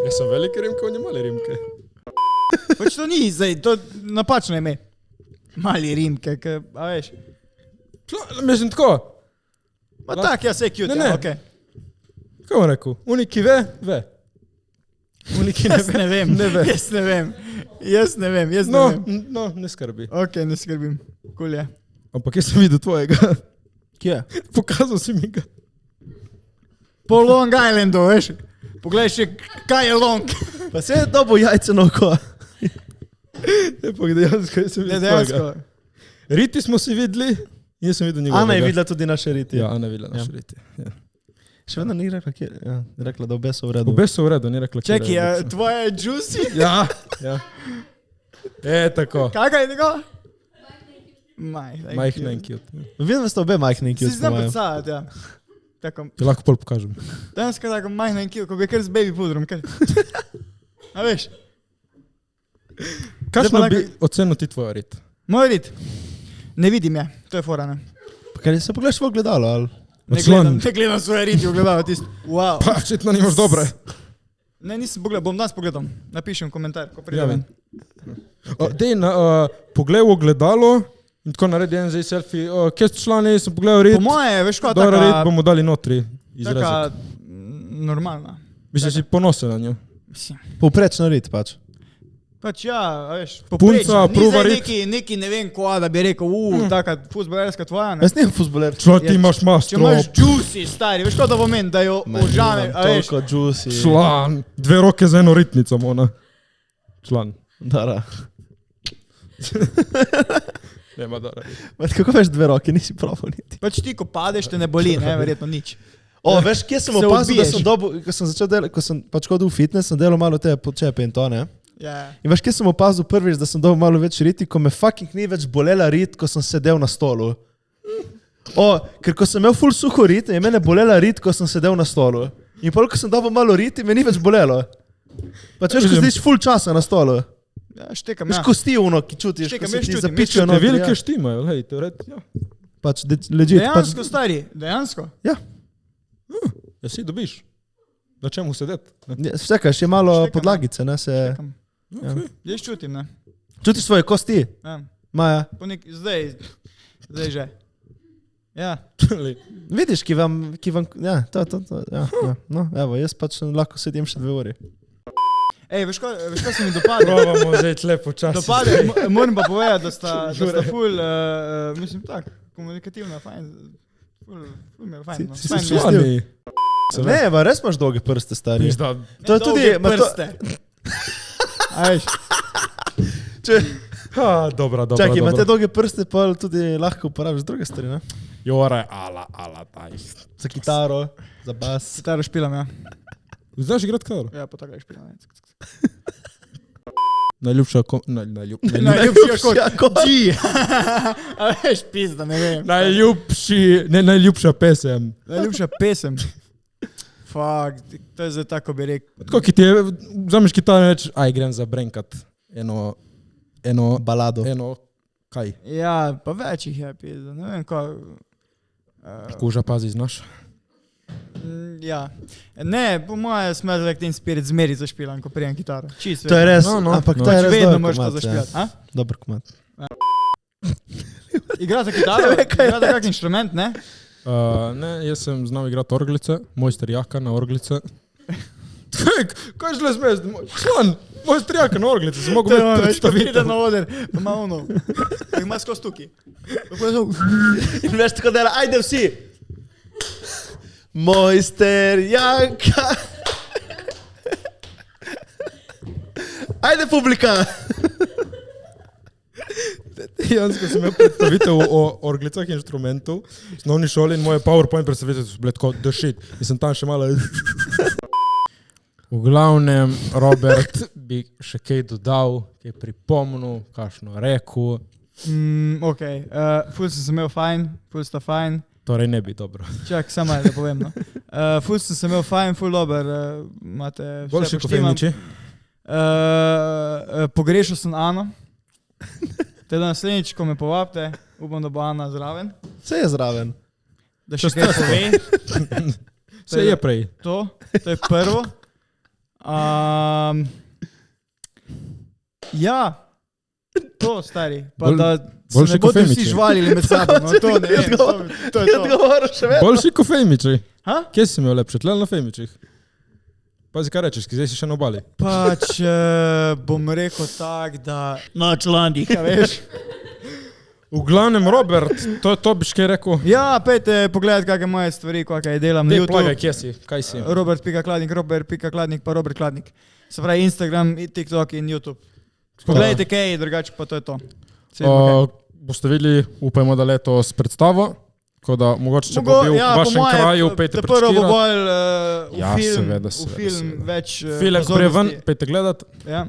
Jaz sem velike Rimke, on je mali Rimke. Pač to ni zdaj, to napačno ime. Mali Rimke, a veš. Mislim tako. Ma tak, ja, se je cute, Ne, ja, ne. okej. Kaj bom rekel? Oni, ki ve, ve. Jaz ne vem. Jaz ne vem. No, ne skrbi. Ok, ne skrbim. Cool je. Ampak jaz sem videl tvojega. Kje? Pokazal si mi ga. Po Long Islandu, veš. Poglej še, kaj je Long. Pa se je dobo jajce na oko. Ne, pa dejansko jaz sem Ne, videl dejansko. tvojega. Riti smo si videli in jaz sem videl njegovega. Ana je videla tudi naše riti. Ja, Ana je videla naše riti. Ja. Še vedno ni rekla, kje. Ja, je rekla, da obe so v redu. Obe so v redu, ni rekla, kje Čekaj, je. tvoje je juicy? Ja. Tako. Kakaj je njegov? Majhna. Majhna in cute. Vidim, da ste obe majhni in Si cute. znam po mojem. predstavljati, ja. Tako, Ti lahko pol pokažem. dejansko tako majhna in cute, ko bi kar z baby pudrom. Kar. A veš, Kakšno pa bi tako- ocenil ti tvoj rit? moj rit. Ne vidim je, to je fora, ne. Pa kaj se pogledaš v ogledalo, ali? Ne gledam svoje riti, ogledalo tisto. Wow. Pa, očitno nimaš dobre. Ne, nisem pogledal, bom danes pogledal. Napišem komentar, ko Ja, pridem. vem. Dej, poglej v ogledalo in tako naredi en zdaj selfie. Kje ste člani, sem pogledal rit. Po moje, veš kaj, Dobro, rit taka, bomo dali notri. taka Izrezek. normalna. Mislim, si ponosen na njo. Mislim. Povprečno rit pač. Pač ja, a veš, Punca, poprečno. Ni pruva zdaj rit. neki ne vem ko, da bi rekel, taka futbolerska tvoja, ne. Jaz nisem fuzboler. Član, ti imaš Če mastro. imaš juicy, stari, veš kaj to pomeni, da jo užame, a veš. Toliko juicy. Član. 2 roke za eno ritnico, ona. Član. Dara. Nema dara. Kako veš 2 roke, nisi probal niti. Pač ti, ko padeš, te ne boli, ne, verjetno nič. O, veš, kje sem Se opazil, da ubiješ. sem dobil, ko sem začel delati, ko sem pač hodil v fitness, sem delal malo te počepe in to, ne. Ja. In veš, kje sem opazil prvič, da sem dobil malo več riti, ko me fucking ni več bolela rit, ko sem sedel na stolu. O, ker ko sem imel ful suho rit, je mene bolela rit, ko sem sedel na stolu. In pol, ko sem dobil malo riti, me ni več bolelo. Pač veš, ko sediš ful časa na stolu. Ja, štekam, Veš, ja. kosti uno, ki čutiš, Štekam, ko se veš, ti čutim, zapičijo Ne, noter. velike Ja. štimajo, hej, teoretno. Ja. Pač, legit, pač, Dejansko, stari, dejansko. ja. Ja, si dobiš. Na čemu sedeti? Ne? Ja, Vsekaš, je malo Štekam, ja. podlagice, ne, se... Štekam. Jaz čutim, ne. Čutiš svoje kosti, Ja. Maja? Zdaj že. Ja. Vidiš, ki vam, ja, to, ja, ja. No, evo, jaz pač lahko sedim še 2 uri. Ej, veš kaj se mi dopada? Probamo zdaj lepo čas. Dopade, moram pa povedati, da sta ful, mislim tak, komunikativna, fajn. Ful mi je fajn, no. Si Fajn se mi je. čutil? Člani. Ne, pa res imaš dolge prste, stari. Pizda. To je tudi, Dolge ma to, prste. A veš, Dobra. čakaj, imate dolge prste, pa tudi lahko uporabiš druge stvari, ne? Jore, ala, daj. Za kitaro, za bas. kitaro špilam, ja. Znaš igrati kitaro? Ja, pa tako špilam. Najljubša Najljubši kot G. A veš, pizda, ne vem. najljubša pesem. Najljubša pesem. Fuck, to je zdaj tako bi rekel. Tako, ki ti je, vzameš kitaro in reč, aj grem zabrenkat eno, Balado. kaj? Ja, pa več jih je, pizda, ne vem, ko... Koža pazi, znaš? Ja. Ne, po moje smo like ten spirit zmeri zašpilam, ko prijem kitaro. Čisto. To je res, No. ampak No. to je res Vedno dober moraš to komad, ja. zašpilati. A? Dober komat. Igrate kitaro? Igrate kak inštrument, ne? Ne, jaz sem znal igrati orglice, mojster jaka na orglice. Kaj žele zmest? Član, mojster jaka na orglice, sem mogel imeti Veš, ko pride predstavitev. na oder, pa ima ono. Pa ima skozi tuki. In veš tako dela, ajde vsi. Mojster Janka. Ajde publika. Dejansko sem imel predstavitev o orglicah inštrumentov v osnovni šoli in moje PowerPoint predstavitev so bile tako, the shit. In sem tam še malo... V glavnem, Robert bi še kaj dodal, kaj pripomnil, kakšno rekel, Ok, ful sem se imel fajn, ful sta fajn. torej ne bi dobro. Čak, samo da povem, no. Ful sem se imel fajn, ful dober, imate vse Boljši poštiman. kofejniči? Pogrešal sem Ano. Teda naslednjič, ko me povabite, upam, da bo Ana zraven. Vse je zraven. Da še kaj pove. Vse je prej. To je prvo. Ja, to stari. Pa da se boljši ne bodo vsi kofejniči. žvalili med sabo. No, to ne vem, to je to. Odgovoril še vedno. Boljši kofejniči. Ha? Kje si imel lepše? Tle na fejmičih. Pazi, kaj rečeš, ki zdaj si še na obali. Pač bom rekel tak, da na članih, veš. V glavnem, Robert, to biš kaj rekel? Ja, pejte pogledati, kakšne moje stvari, kakšne delam na Dej YouTube. plagaj, kje si, kaj si? Robert.Kladnik, pa Robert Kladnik. Se pravi Instagram, TikTok in YouTube. Poglejte kaj, drugače pa to je to. Boste videli, upajmo, da letos predstavo, tako da mogoče, če bo bil v vašem kraju, pejte prvo bo prečkirati. bolj Ja, seveda, v film več Film gre ven, pejte gledat. Ja.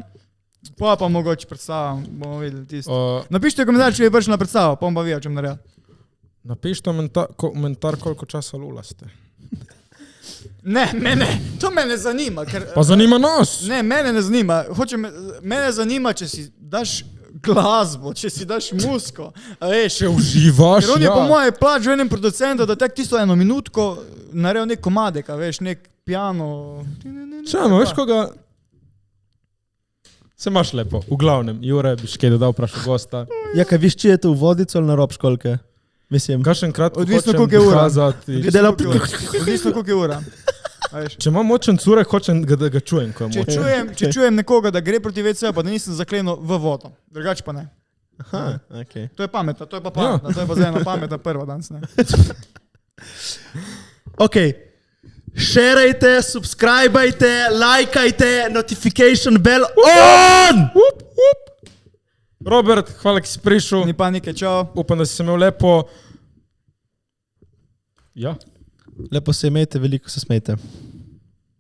Pa mogoče predstava, bomo videli tisto. Napišite komentar, če je prišel na predstavo, pa bom pa videl, če bom naredil. Napišite komentar, koliko časa lula ste. Ne, to me ne zanima. Ker, Pa zanima nas. Ne, mene ne zanima. Mene zanima, če si daš glasbo, če si daš muziko. Če uživaš, ker on je po moje plač v enem producentu, da tek tisto 1 minutko naredil nek komadek, veš, nek piano. Čemo, veš koga? Se imaš lepo. V glavnem, Jure, biš kaj dodal, vprašal gosta. Ja, kaj viš, če je to v vodico ali na rob školke? Mislim, Kakšen kratko Odvisno, hočem koliko je ura. pokazati. Odvisno, koliko je ura. A veš. Če imam močen curek, hočem, da ga čujem, ko je močen. Če čujem nekoga, da gre proti WC-ju, pa da nisem zaklenil v vodo. Drugače pa ne. aha, okay. To je pametno, to je pa pametno, to je pa zdaj ena pametna prva danes. Ne? Ok, šerajte, subscribajte, lajkajte, notification bell on! Robert, hvala, ki si prišel. Ni panike, čau. Upam, da si se imel lepo. Ja. Lepo se imejte, veliko se smejte.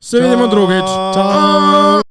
Se vidimo drugič. Čau!